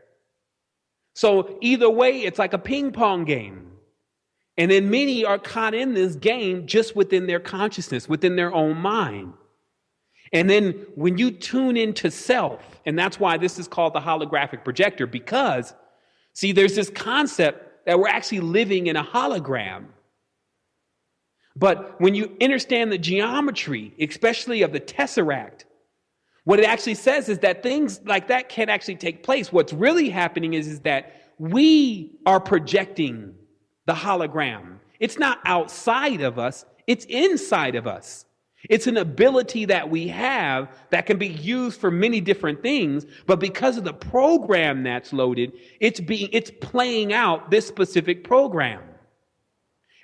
So either way, it's like a ping pong game. And then many are caught in this game just within their consciousness, within their own mind. And then when you tune into self, and that's why this is called the holographic projector, because, see, there's this concept that we're actually living in a hologram. But when you understand the geometry, especially of the tesseract, what it actually says is that things like that can't actually take place. What's really happening is that we are projecting the hologram. It's not outside of us, it's inside of us. It's an ability that we have that can be used for many different things, but because of the program that's loaded, it's playing out this specific program.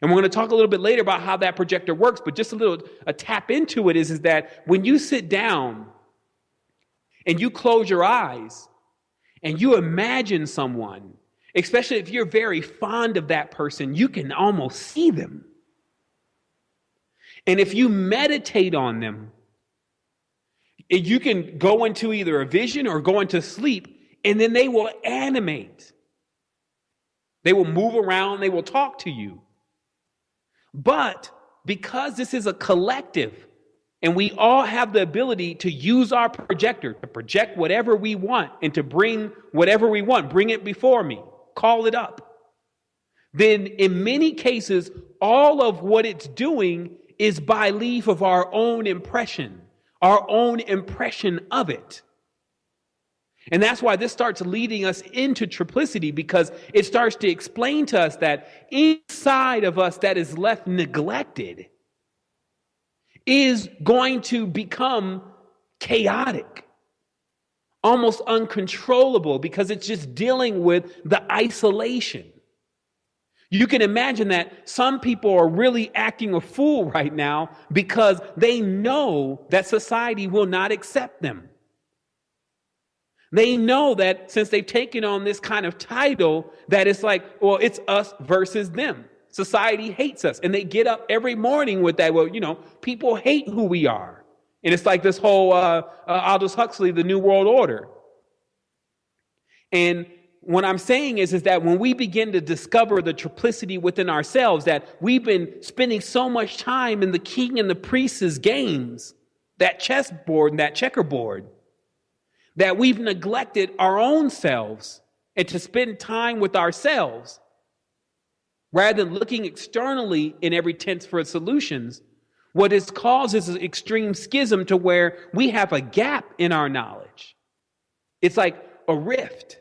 And we're going to talk a little bit later about how that projector works, but just a tap into it is that when you sit down and you close your eyes and you imagine someone, especially if you're very fond of that person, you can almost see them. And if you meditate on them, you can go into either a vision or go into sleep, and then they will animate. They will move around, they will talk to you. But because this is a collective, and we all have the ability to use our projector to project whatever we want and to bring whatever we want, bring it before me, call it up, then in many cases, all of what it's doing is by leave of our own impression of it. And that's why this starts leading us into triplicity, because it starts to explain to us that inside of us that is left neglected is going to become chaotic, almost uncontrollable, because it's just dealing with the isolation. You can imagine that some people are really acting a fool right now because they know that society will not accept them. They know that since they've taken on this kind of title, that it's like, well, it's us versus them. Society hates us. And they get up every morning with that. Well, people hate who we are. And it's like this whole Aldous Huxley, the New World Order. And what I'm saying is that when we begin to discover the triplicity within ourselves, that we've been spending so much time in the king and the priest's games, that chessboard and that checkerboard, that we've neglected our own selves and to spend time with ourselves rather than looking externally in every tense for solutions. What this causes is an extreme schism to where we have a gap in our knowledge. It's like a rift.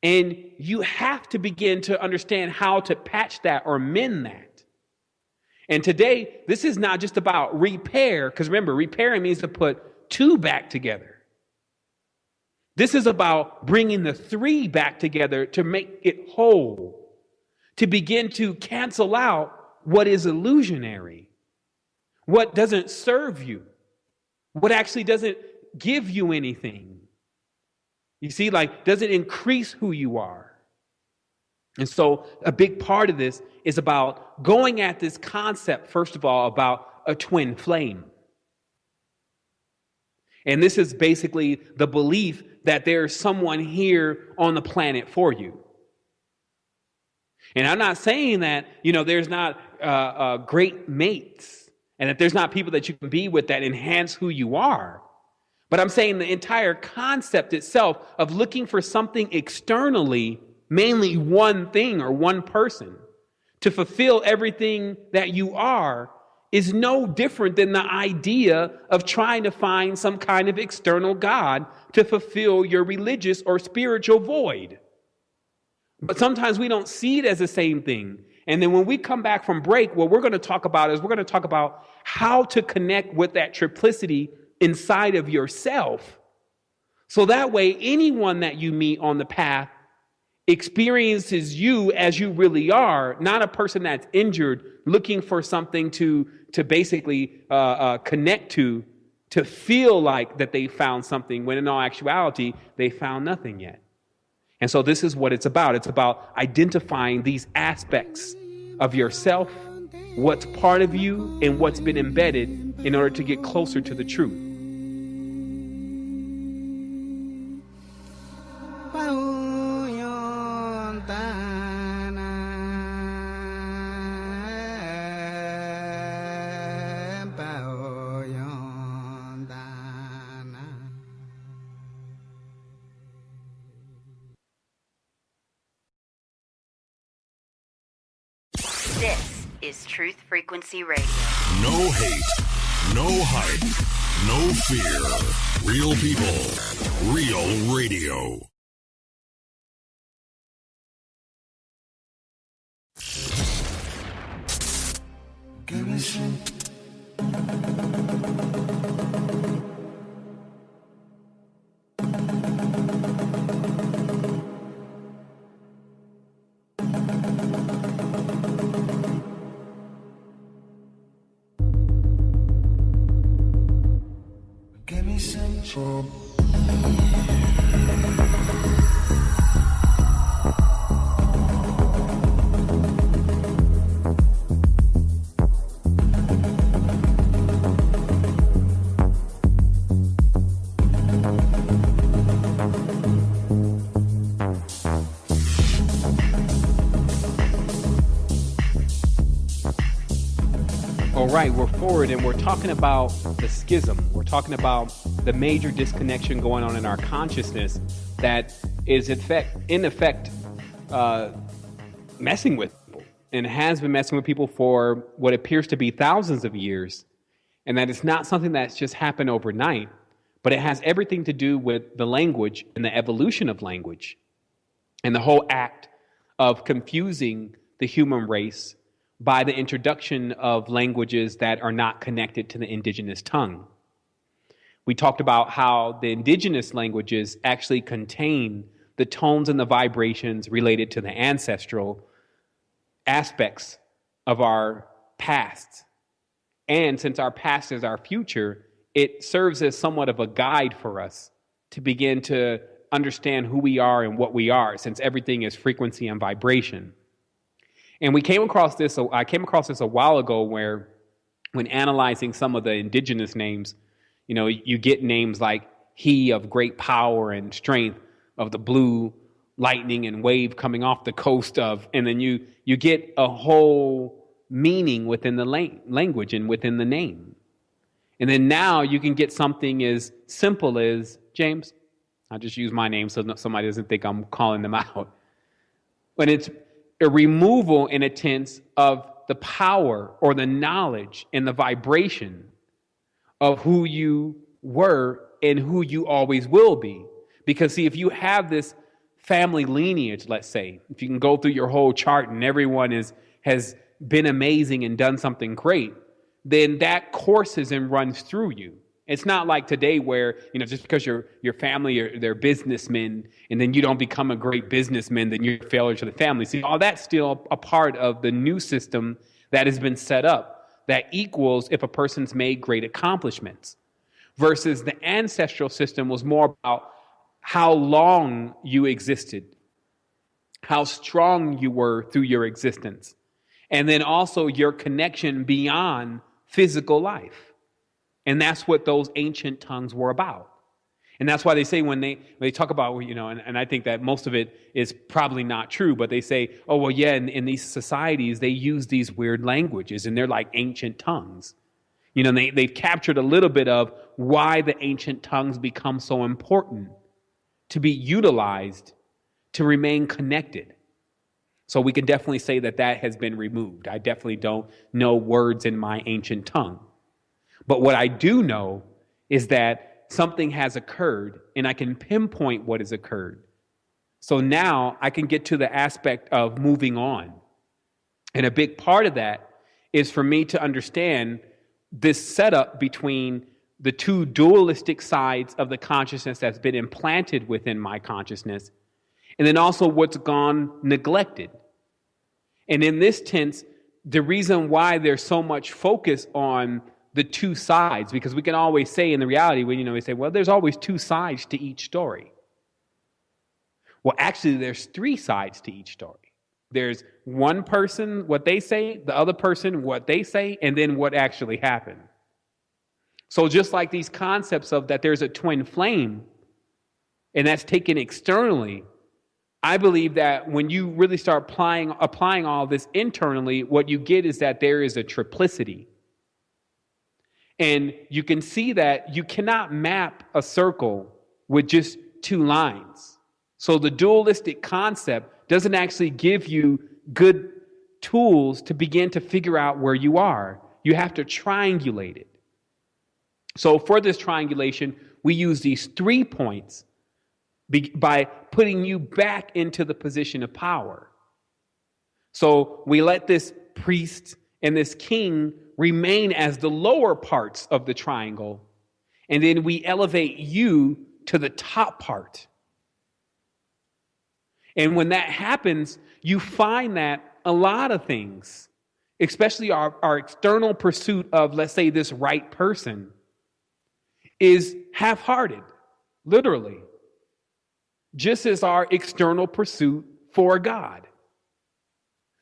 And you have to begin to understand how to patch that or mend that. And today, this is not just about repair, because remember, repairing means to put two back together. This is about bringing the three back together to make it whole, to begin to cancel out what is illusionary, what doesn't serve you, what actually doesn't give you anything. You see, doesn't increase who you are. And so a big part of this is about going at this concept, first of all, about a twin flame. And this is basically the belief that there's someone here on the planet for you. And I'm not saying that, there's not great mates and that there's not people that you can be with that enhance who you are. But I'm saying the entire concept itself of looking for something externally, mainly one thing or one person, to fulfill everything that you are, is no different than the idea of trying to find some kind of external God to fulfill your religious or spiritual void. But sometimes we don't see it as the same thing. And then when we come back from break, what we're going to talk about how to connect with that triplicity inside of yourself. So that way, anyone that you meet on the path experiences you as you really are, not a person that's injured, looking for something to basically connect to feel like that they found something, when in all actuality, they found nothing yet. And so this is what it's about. It's about identifying these aspects of yourself, what's part of you, and what's been embedded in order to get closer to the truth. This is Truth Frequency Radio. No hate, no hype, no fear. Real people, real radio. Give me some. language. All right, we're forward and we're talking about the schism. We're talking about the major disconnection going on in our consciousness that is in effect messing with people and has been messing with people for what appears to be thousands of years. And that it's not something that's just happened overnight, but it has everything to do with the language and the evolution of language and the whole act of confusing the human race by the introduction of languages that are not connected to the indigenous tongue. We talked about how the indigenous languages actually contain the tones and the vibrations related to the ancestral aspects of our past. And since our past is our future, it serves as somewhat of a guide for us to begin to understand who we are and what we are, since everything is frequency and vibration. And I came across this a while ago where when analyzing some of the indigenous names, you know, you get names like he of great power and strength, of the blue lightning and wave coming off the coast of, and then you get a whole meaning within the language and within the name. And then now you can get something as simple as James. I'll just use my name so somebody doesn't think I'm calling them out. But it's a removal, in a sense, of the power or the knowledge and the vibration of who you were and who you always will be. Because, see, if you have this family lineage, let's say, if you can go through your whole chart and everyone has been amazing and done something great, then that courses and runs through you. It's not like today where, you know, just because your family, they're businessmen, and then you don't become a great businessman, then you're a failure to the family. See, all that's still a part of the new system that has been set up that equals if a person's made great accomplishments. Versus the ancestral system was more about how long you existed, how strong you were through your existence, and then also your connection beyond physical life. And that's what those ancient tongues were about. And that's why they say when they talk about, you know, and I think that most of it is probably not true, but they say, oh, well, yeah, in these societies, they use these weird languages and they're like ancient tongues. You know, they've captured a little bit of why the ancient tongues become so important to be utilized to remain connected. So we can definitely say that has been removed. I definitely don't know words in my ancient tongue. But what I do know is that something has occurred and I can pinpoint what has occurred. So now I can get to the aspect of moving on. And a big part of that is for me to understand this setup between the two dualistic sides of the consciousness that's been implanted within my consciousness, and then also what's gone neglected. And in this tense, the reason why there's so much focus on the two sides, because we can always say in the reality, when, you know, we say, well, there's always two sides to each story. Well, actually, there's three sides to each story. There's one person, what they say, the other person, what they say, and then what actually happened. So just like these concepts of that there's a twin flame, and that's taken externally, I believe that when you really start applying all this internally, what you get is that there is a triplicity. And you can see that you cannot map a circle with just two lines. So the dualistic concept doesn't actually give you good tools to begin to figure out where you are. You have to triangulate it. So for this triangulation, we use these 3 points by putting you back into the position of power. So we let this priest and this king remain as the lower parts of the triangle, and then we elevate you to the top part. And when that happens, you find that a lot of things, especially our external pursuit of, let's say, this right person, is half-hearted, literally, just as our external pursuit for God.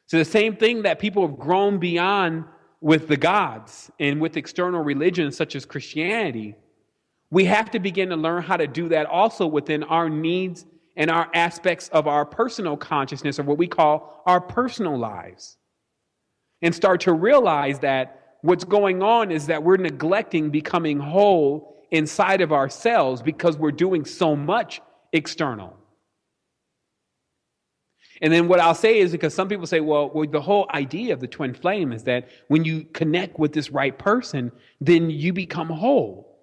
So the same thing that people have grown beyond with the gods and with external religions such as Christianity, we have to begin to learn how to do that also within our needs and our aspects of our personal consciousness, or what we call our personal lives. And start to realize that what's going on is that we're neglecting becoming whole inside of ourselves because we're doing so much external. And then what I'll say is, because some people say, well, the whole idea of the twin flame is that when you connect with this right person, then you become whole.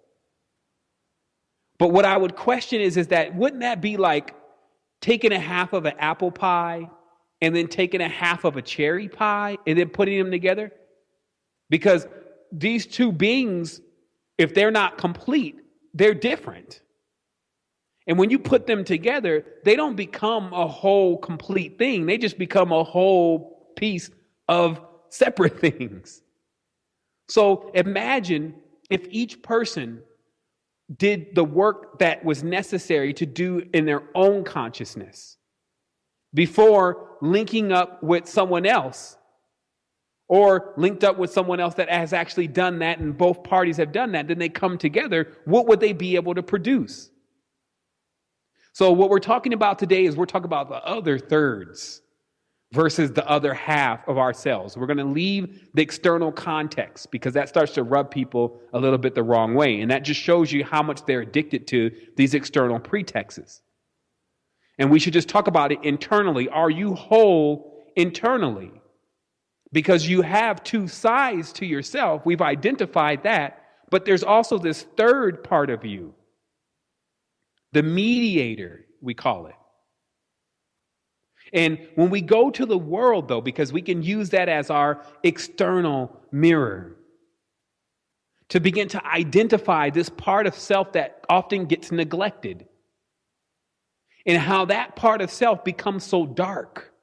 But what I would question is that wouldn't that be like taking a half of an apple pie and then taking a half of a cherry pie and then putting them together? Because these two beings, if they're not complete, they're different. And when you put them together, they don't become a whole complete thing. They just become a whole piece of separate things. So imagine if each person did the work that was necessary to do in their own consciousness before linking up with someone else, or linked up with someone else that has actually done that, and both parties have done that, then they come together. What would they be able to produce? So what we're talking about today is we're talking about the other thirds versus the other half of ourselves. We're going to leave the external context because that starts to rub people a little bit the wrong way. And that just shows you how much they're addicted to these external pretexts. And we should just talk about it internally. Are you whole internally? Because you have two sides to yourself. We've identified that. But there's also this third part of you. The mediator, we call it. And when we go to the world, though, because we can use that as our external mirror to begin to identify this part of self that often gets neglected, and how that part of self becomes so dark.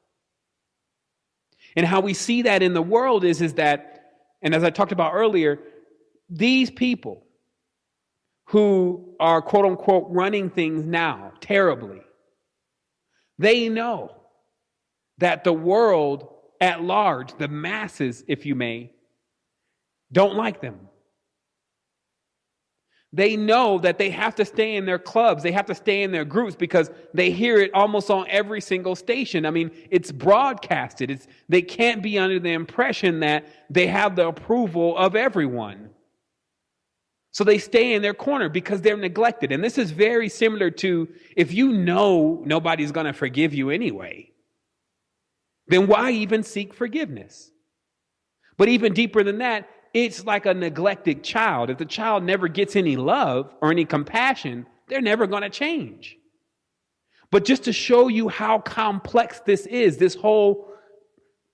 And how we see that in the world is that, and as I talked about earlier, these people who are quote unquote running things now terribly, they know that the world at large, the masses, if you may, don't like them. They know that they have to stay in their clubs, they have to stay in their groups because they hear it almost on every single station. I mean, it's broadcasted. They can't be under the impression that they have the approval of everyone. So they stay in their corner because they're neglected. And this is very similar to if you know nobody's going to forgive you anyway, then why even seek forgiveness? But even deeper than that, it's like a neglected child. If the child never gets any love or any compassion, they're never going to change. But just to show you how complex this is, this whole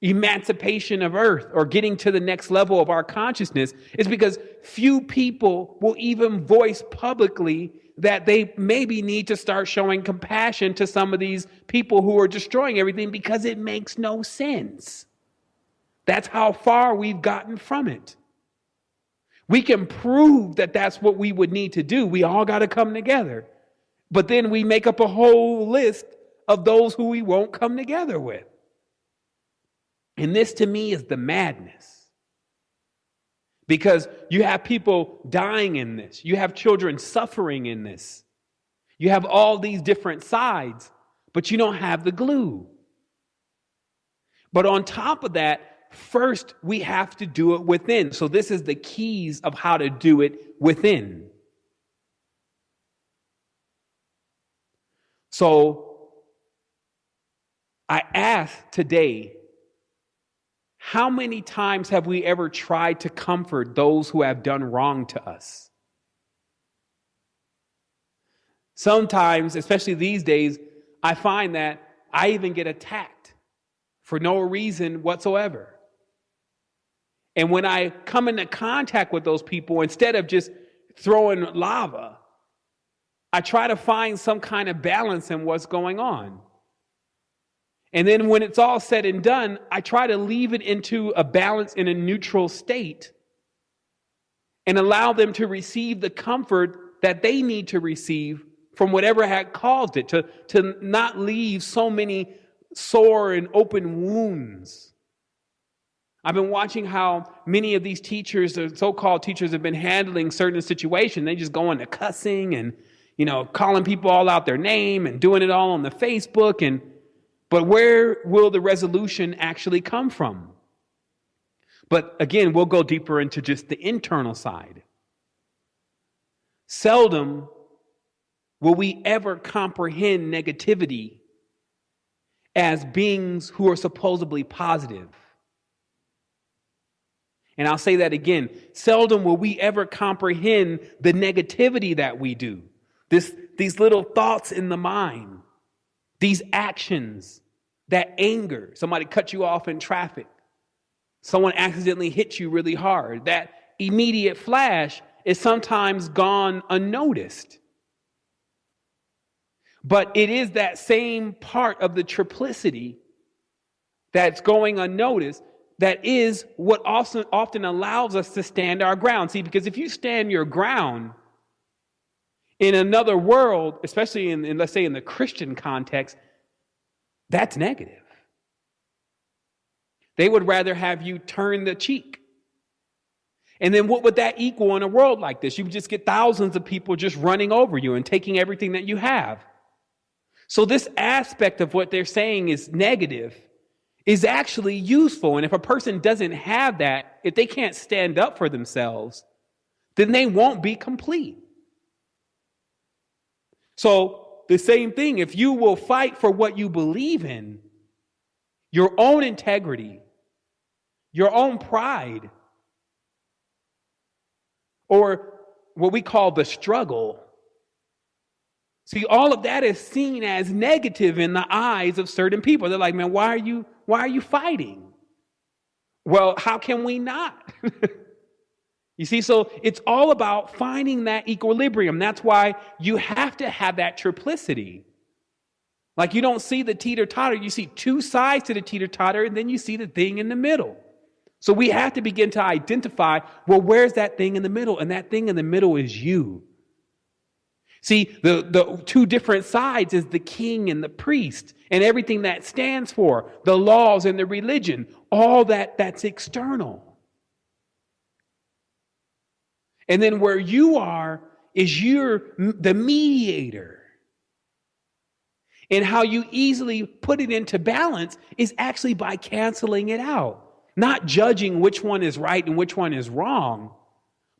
emancipation of earth or getting to the next level of our consciousness, is because few people will even voice publicly that they maybe need to start showing compassion to some of these people who are destroying everything because it makes no sense. That's how far we've gotten from it. We can prove that that's what we would need to do. We all got to come together. But then we make up a whole list of those who we won't come together with. And this to me is the madness. Because you have people dying in this. You have children suffering in this. You have all these different sides, but you don't have the glue. But on top of that, first we have to do it within. So this is the keys of how to do it within. So I ask today, how many times have we ever tried to comfort those who have done wrong to us? Sometimes, especially these days, I find that I even get attacked for no reason whatsoever. And when I come into contact with those people, instead of just throwing lava, I try to find some kind of balance in what's going on. And then when it's all said and done, I try to leave it into a balance in a neutral state and allow them to receive the comfort that they need to receive from whatever had caused it, to not leave so many sore and open wounds. I've been watching how many of these teachers, the so-called teachers, have been handling certain situations. They just go into cussing and, calling people all out their name and doing it all on the Facebook. But where will the resolution actually come from? But again, we'll go deeper into just the internal side. Seldom will we ever comprehend negativity as beings who are supposedly positive. And I'll say that again. Seldom will we ever comprehend the negativity that we do. These little thoughts in the mind, these actions, that anger, somebody cut you off in traffic, someone accidentally hit you really hard. That immediate flash is sometimes gone unnoticed. But it is that same part of the triplicity that's going unnoticed that is what often allows us to stand our ground. See, because if you stand your ground in another world, especially in let's say in the Christian context, that's negative. They would rather have you turn the cheek. And then what would that equal in a world like this? You would just get thousands of people just running over you and taking everything that you have. So this aspect of what they're saying is negative is actually useful. And if a person doesn't have that, if they can't stand up for themselves, then they won't be complete. So the same thing, if you will fight for what you believe in, your own integrity, your own pride, or what we call the struggle. See, all of that is seen as negative in the eyes of certain people. They're like, man, why are you fighting? Well, how can we not? You see, so it's all about finding that equilibrium. That's why you have to have that triplicity. Like you don't see the teeter-totter, you see two sides to the teeter-totter, and then you see the thing in the middle. So we have to begin to identify, well, where's that thing in the middle? And that thing in the middle is you. See, the two different sides is the king and the priest and everything that stands for, the laws and the religion, all that's external. And then where you are is you're the mediator. And how you easily put it into balance is actually by canceling it out. Not judging which one is right and which one is wrong,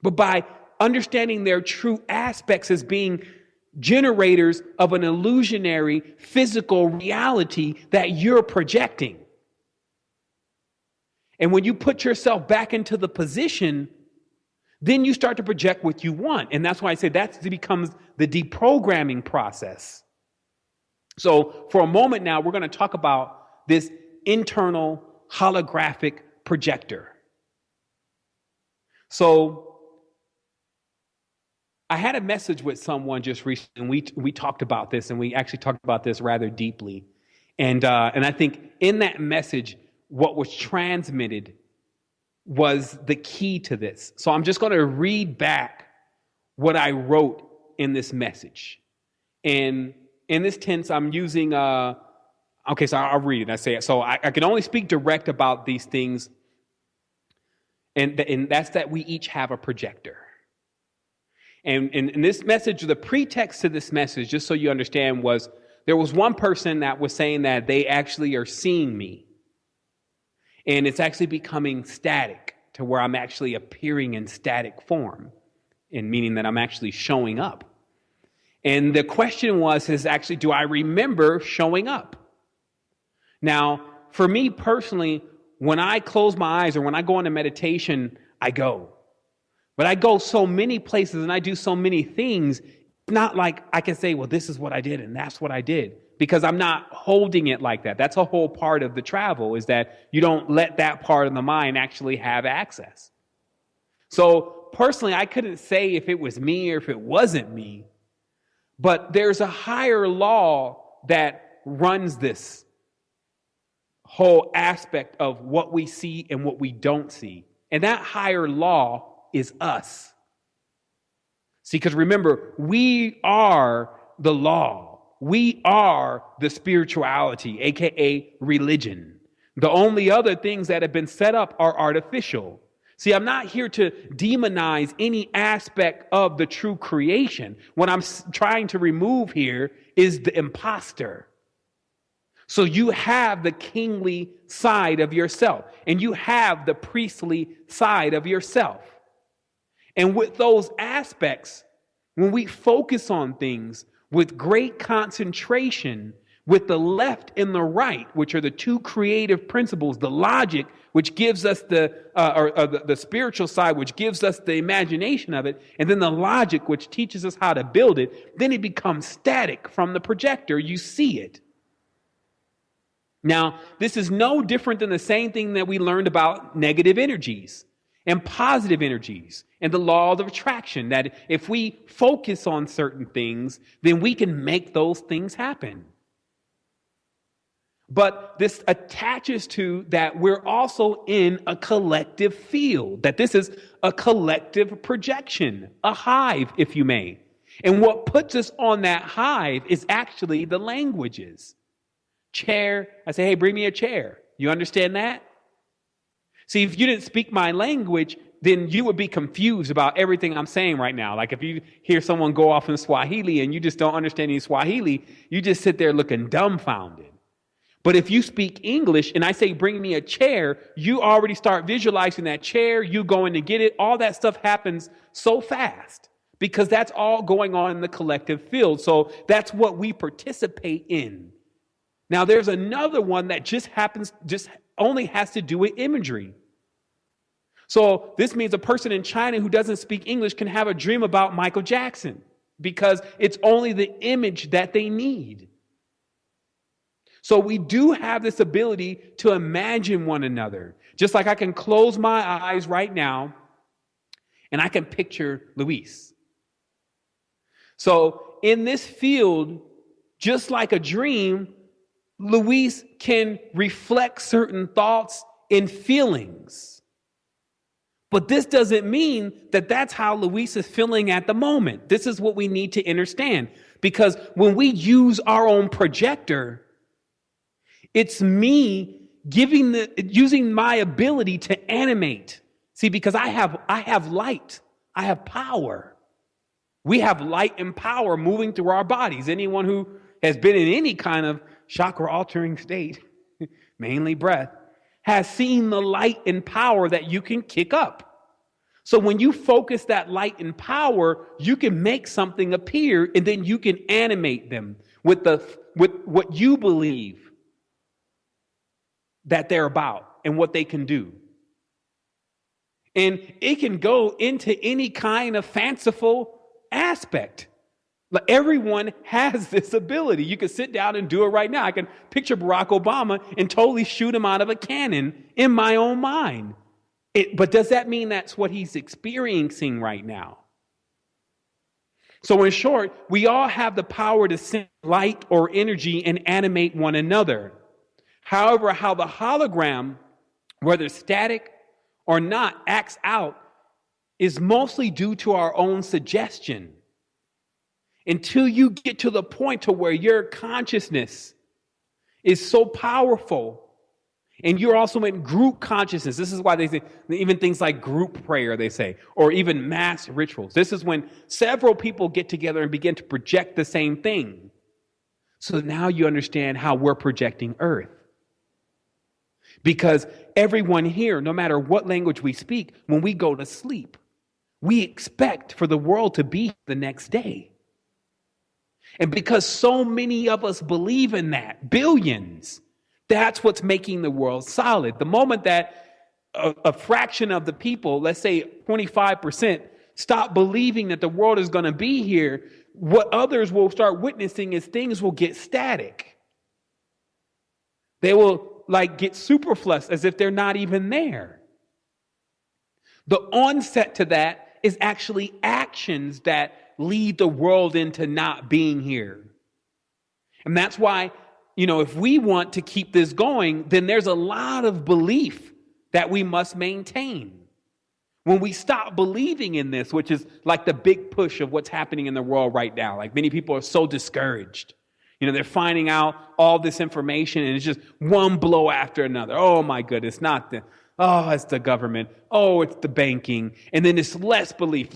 but by understanding their true aspects as being generators of an illusionary physical reality that you're projecting. And when you put yourself back into the position, then you start to project what you want. And that's why I say that becomes the deprogramming process. So for a moment now, we're going to talk about this internal holographic projector. So I had a message with someone just recently, and we talked about this, and we actually talked about this rather deeply. And I think in that message, what was transmitted was the key to this. So I'm just going to read back what I wrote in this message. And in this tense, I'm using, okay, so I'll read it. I say it. So I can only speak direct about these things. And that's that we each have a projector. And in this message, the pretext to this message, just so you understand, was there was one person that was saying that they actually are seeing me. And it's actually becoming static to where I'm actually appearing in static form, and meaning that I'm actually showing up. And the question is actually, do I remember showing up? Now, for me personally, when I close my eyes or when I go into meditation, I go. But I go so many places and I do so many things, it's not like I can say, well, this is what I did and that's what I did. Because I'm not holding it like that. That's a whole part of the travel, is that you don't let that part of the mind actually have access. So personally, I couldn't say if it was me or if it wasn't me, but there's a higher law that runs this whole aspect of what we see and what we don't see. And that higher law is us. See, because remember, we are the law. We are the spirituality, aka religion. The only other things that have been set up are artificial. See, I'm not here to demonize any aspect of the true creation. What I'm trying to remove here is the imposter. So you have the kingly side of yourself, and you have the priestly side of yourself. And with those aspects, when we focus on things with great concentration, with the left and the right, which are the two creative principles, the logic, which gives us the spiritual side, which gives us the imagination of it, and then the logic, which teaches us how to build it, then it becomes static from the projector. You see it. Now, this is no different than the same thing that we learned about negative energies and positive energies and the law of attraction, that if we focus on certain things, then we can make those things happen. But this attaches to that we're also in a collective field, that this is a collective projection, a hive, if you may. And what puts us on that hive is actually the languages. Chair, I say, hey, bring me a chair. You understand that? See, if you didn't speak my language, then you would be confused about everything I'm saying right now. Like if you hear someone go off in Swahili and you just don't understand any Swahili, you just sit there looking dumbfounded. But if you speak English and I say, bring me a chair, you already start visualizing that chair, you going to get it. All that stuff happens so fast because that's all going on in the collective field. So that's what we participate in. Now, there's another one that just only has to do with imagery. So this means a person in China who doesn't speak English can have a dream about Michael Jackson because it's only the image that they need. So we do have this ability to imagine one another. Just like I can close my eyes right now and I can picture Luis. So in this field, just like a dream, Luis can reflect certain thoughts and feelings. But this doesn't mean that that's how Luis is feeling at the moment. This is what we need to understand. Because when we use our own projector, it's me using my ability to animate. See, because I have light. I have power. We have light and power moving through our bodies. Anyone who has been in any kind of chakra altering state, mainly breath, has seen the light and power that you can kick up. So when you focus that light and power, you can make something appear and then you can animate them with what you believe that they're about and what they can do. And it can go into any kind of fanciful aspect. Like everyone has this ability. You can sit down and do it right now. I can picture Barack Obama and totally shoot him out of a cannon in my own mind. But does that mean that's what he's experiencing right now? So in short, we all have the power to send light or energy and animate one another. However, how the hologram, whether static or not, acts out is mostly due to our own suggestion. Until you get to the point to where your consciousness is so powerful and you're also in group consciousness. This is why they say even things like group prayer, they say, or even mass rituals. This is when several people get together and begin to project the same thing. So now you understand how we're projecting Earth. Because everyone here, no matter what language we speak, when we go to sleep, we expect for the world to be the next day. And because so many of us believe in that, billions, that's what's making the world solid. The moment that a fraction of the people, let's say 25%, stop believing that the world is going to be here, what others will start witnessing is things will get static. They will get superfluous as if they're not even there. The onset to that is actually actions that lead the world into not being here. And that's why, if we want to keep this going, then there's a lot of belief that we must maintain. when we stop believing in this, which is like the big push of what's happening in the world right now, like many people are so discouraged. They're finding out all this information and it's just one blow after another. Oh my goodness, it's the government. Oh, it's the banking. And then it's less belief.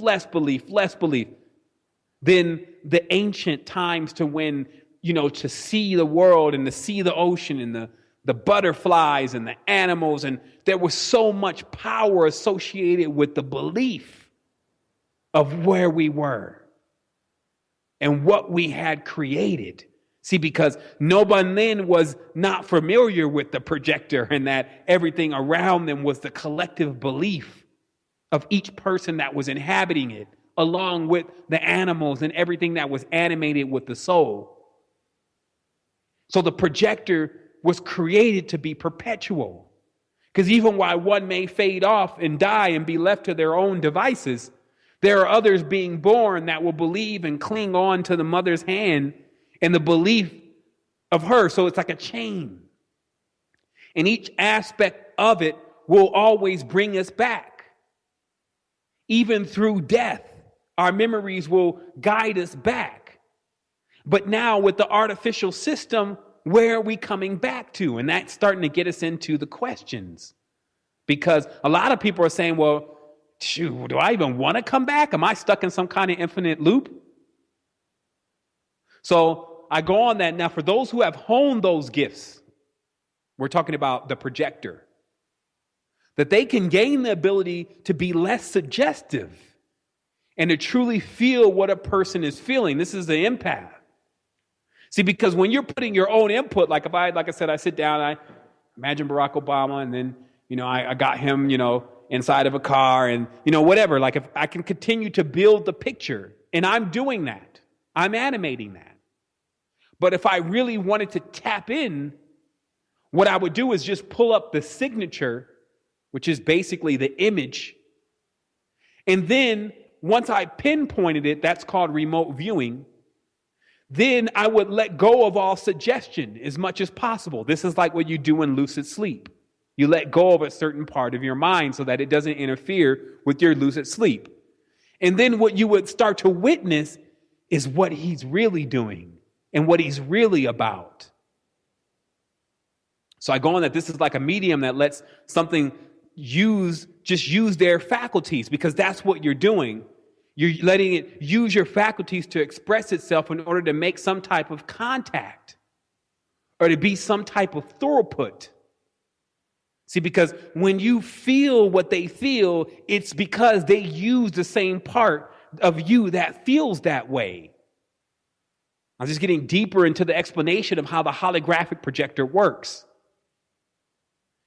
Than the ancient times to when, to see the world and to see the ocean and the butterflies and the animals. And there was so much power associated with the belief of where we were and what we had created. See, because no one then was not familiar with the projector and that everything around them was the collective belief of each person that was inhabiting it, along with the animals and everything that was animated with the soul. So the projector was created to be perpetual. Because even while one may fade off and die and be left to their own devices, there are others being born that will believe and cling on to the mother's hand and the belief of her. So it's like a chain. And each aspect of it will always bring us back. Even through death, our memories will guide us back. But now with the artificial system, where are we coming back to? And that's starting to get us into the questions. Because a lot of people are saying, well, shoot, do I even want to come back? Am I stuck in some kind of infinite loop? So I go on that now. For those who have honed those gifts, we're talking about the projector, that they can gain the ability to be less suggestive and to truly feel what a person is feeling. This is the empath. See, because when you're putting your own input, like I said, I sit down, I imagine Barack Obama, and then, I got him, inside of a car and, whatever. Like if I can continue to build the picture, and I'm doing that, I'm animating that. But if I really wanted to tap in, what I would do is just pull up the signature, which is basically the image. And then once I pinpointed it, that's called remote viewing. Then I would let go of all suggestion as much as possible. This is like what you do in lucid sleep. You let go of a certain part of your mind so that it doesn't interfere with your lucid sleep. And then what you would start to witness is what he's really doing and what he's really about. So I go on that this is like a medium that lets something use their faculties, because that's what you're doing. You're letting it use your faculties to express itself in order to make some type of contact or to be some type of throughput. See, because when you feel what they feel, it's because they use the same part of you that feels that way. I'm just getting deeper into the explanation of how the holographic projector works.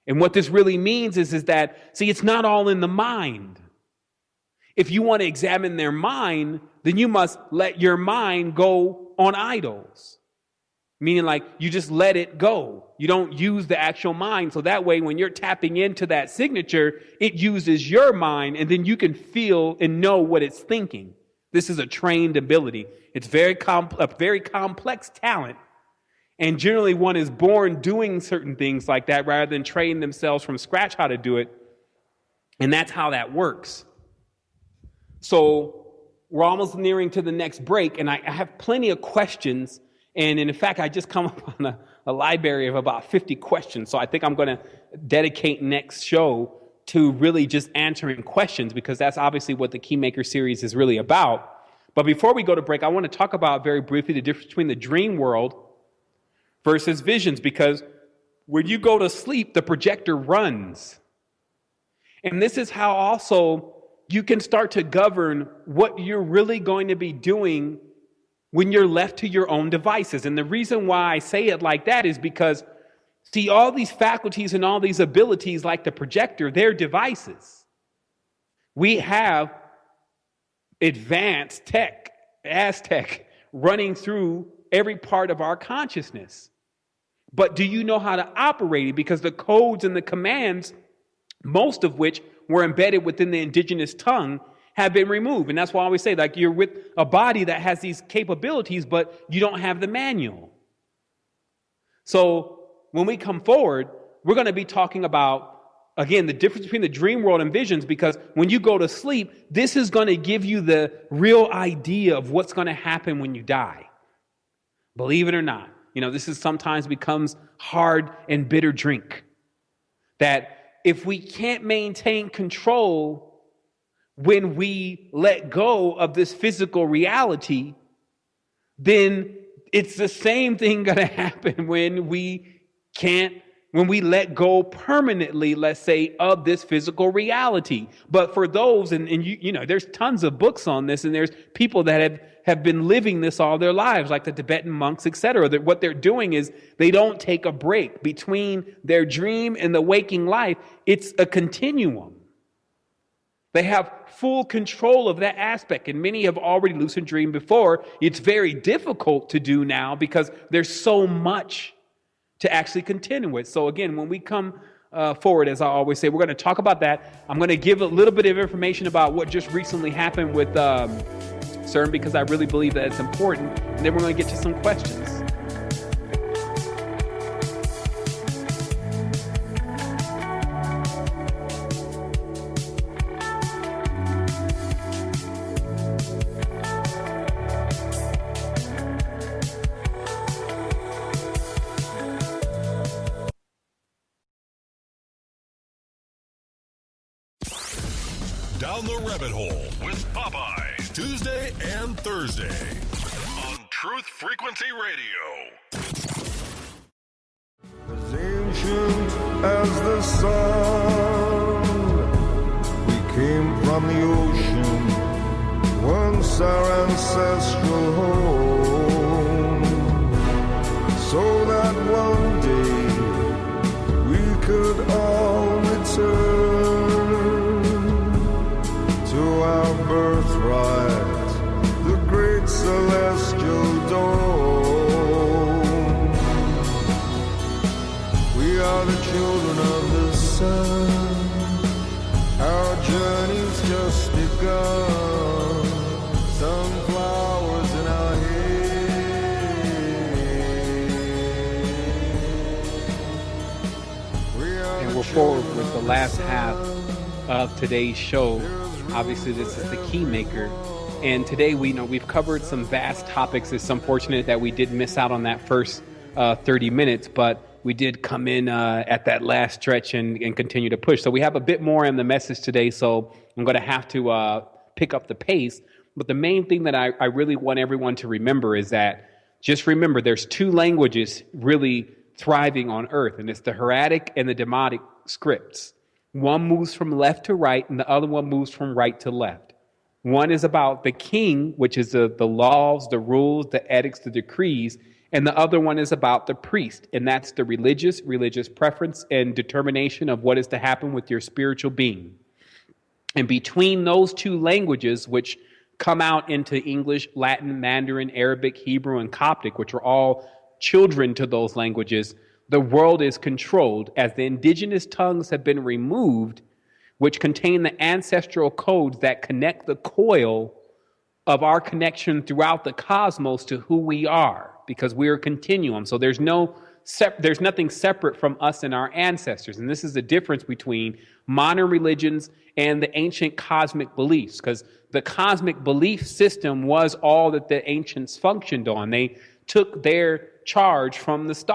And what this really means is that, see, it's not all in the mind. If you want to examine their mind, then you must let your mind go on idols. Meaning like you just let it go. You don't use the actual mind. So that way, when you're tapping into that signature, it uses your mind, and then you can feel and know what it's thinking. This is a trained ability. It's a very complex talent. And generally one is born doing certain things like that rather than train themselves from scratch how to do it. And that's how that works. So we're almost nearing to the next break, and I have plenty of questions. And in fact, I just come up on a library of about 50 questions. So I think I'm going to dedicate next show to really just answering questions, because that's obviously what the KeyMaker series is really about. But before we go to break, I want to talk about very briefly the difference between the dream world versus visions, because when you go to sleep, the projector runs. And this is how also you can start to govern what you're really going to be doing when you're left to your own devices. And the reason why I say it like that is because, see, all these faculties and all these abilities like the projector, they're devices. We have advanced tech, Aztec, running through every part of our consciousness. But do you know how to operate it? Because the codes and the commands, most of which were embedded within the indigenous tongue, have been removed. And that's why I always say, like, you're with a body that has these capabilities, but you don't have the manual. So when we come forward, we're going to be talking about again, the difference between the dream world and visions, because when you go to sleep, this is going to give you the real idea of what's going to happen when you die. Believe it or not. This is sometimes becomes hard and bitter drink. That if we can't maintain control when we let go of this physical reality, then it's the same thing going to happen when we let go permanently, let's say, of this physical reality. But for those, and there's tons of books on this, and there's people that have been living this all their lives, like the Tibetan monks, etc. That what they're doing is they don't take a break between their dream and the waking life. It's a continuum. They have full control of that aspect, and many have already lucid dreamed before. It's very difficult to do now because there's so much to actually continue with. So again, when we come forward, as I always say, we're going to talk about that. I'm going to give a little bit of information about what just recently happened with CERN, because I really believe that it's important. And then we're going to get to some questions. Down the Rabbit Hole with Popeye, Tuesday and Thursday on Truth Frequency Radio. As ancient as the sun, we came from the ocean, once our ancestral home, so that one day we could all return to our birthright, the great celestial dome. We are the children of the sun, our journey's just begun, sunflowers in our hair. And we're forward with the last half of today's show. Obviously, this is the Keymaker, and today we've covered some vast topics. It's unfortunate that we did miss out on that first 30 minutes, but we did come in at that last stretch and continue to push. So we have a bit more in the message today, so I'm going to have to pick up the pace. But the main thing that I really want everyone to remember is that, just remember, there's two languages really thriving on Earth, and it's the Hieratic and the Demotic scripts. One moves from left to right, and the other one moves from right to left. One is about the king, which is the laws, the rules, the edicts, the decrees, and the other one is about the priest, and that's the religious preference and determination of what is to happen with your spiritual being. And between those two languages, which come out into English, Latin, Mandarin, Arabic, Hebrew, and Coptic, which are all children to those languages, the world is controlled as the indigenous tongues have been removed, which contain the ancestral codes that connect the coil of our connection throughout the cosmos to who we are, because we're a continuum. So there's nothing separate from us and our ancestors. And this is the difference between modern religions and the ancient cosmic beliefs, because the cosmic belief system was all that the ancients functioned on. They took their charge from the stars.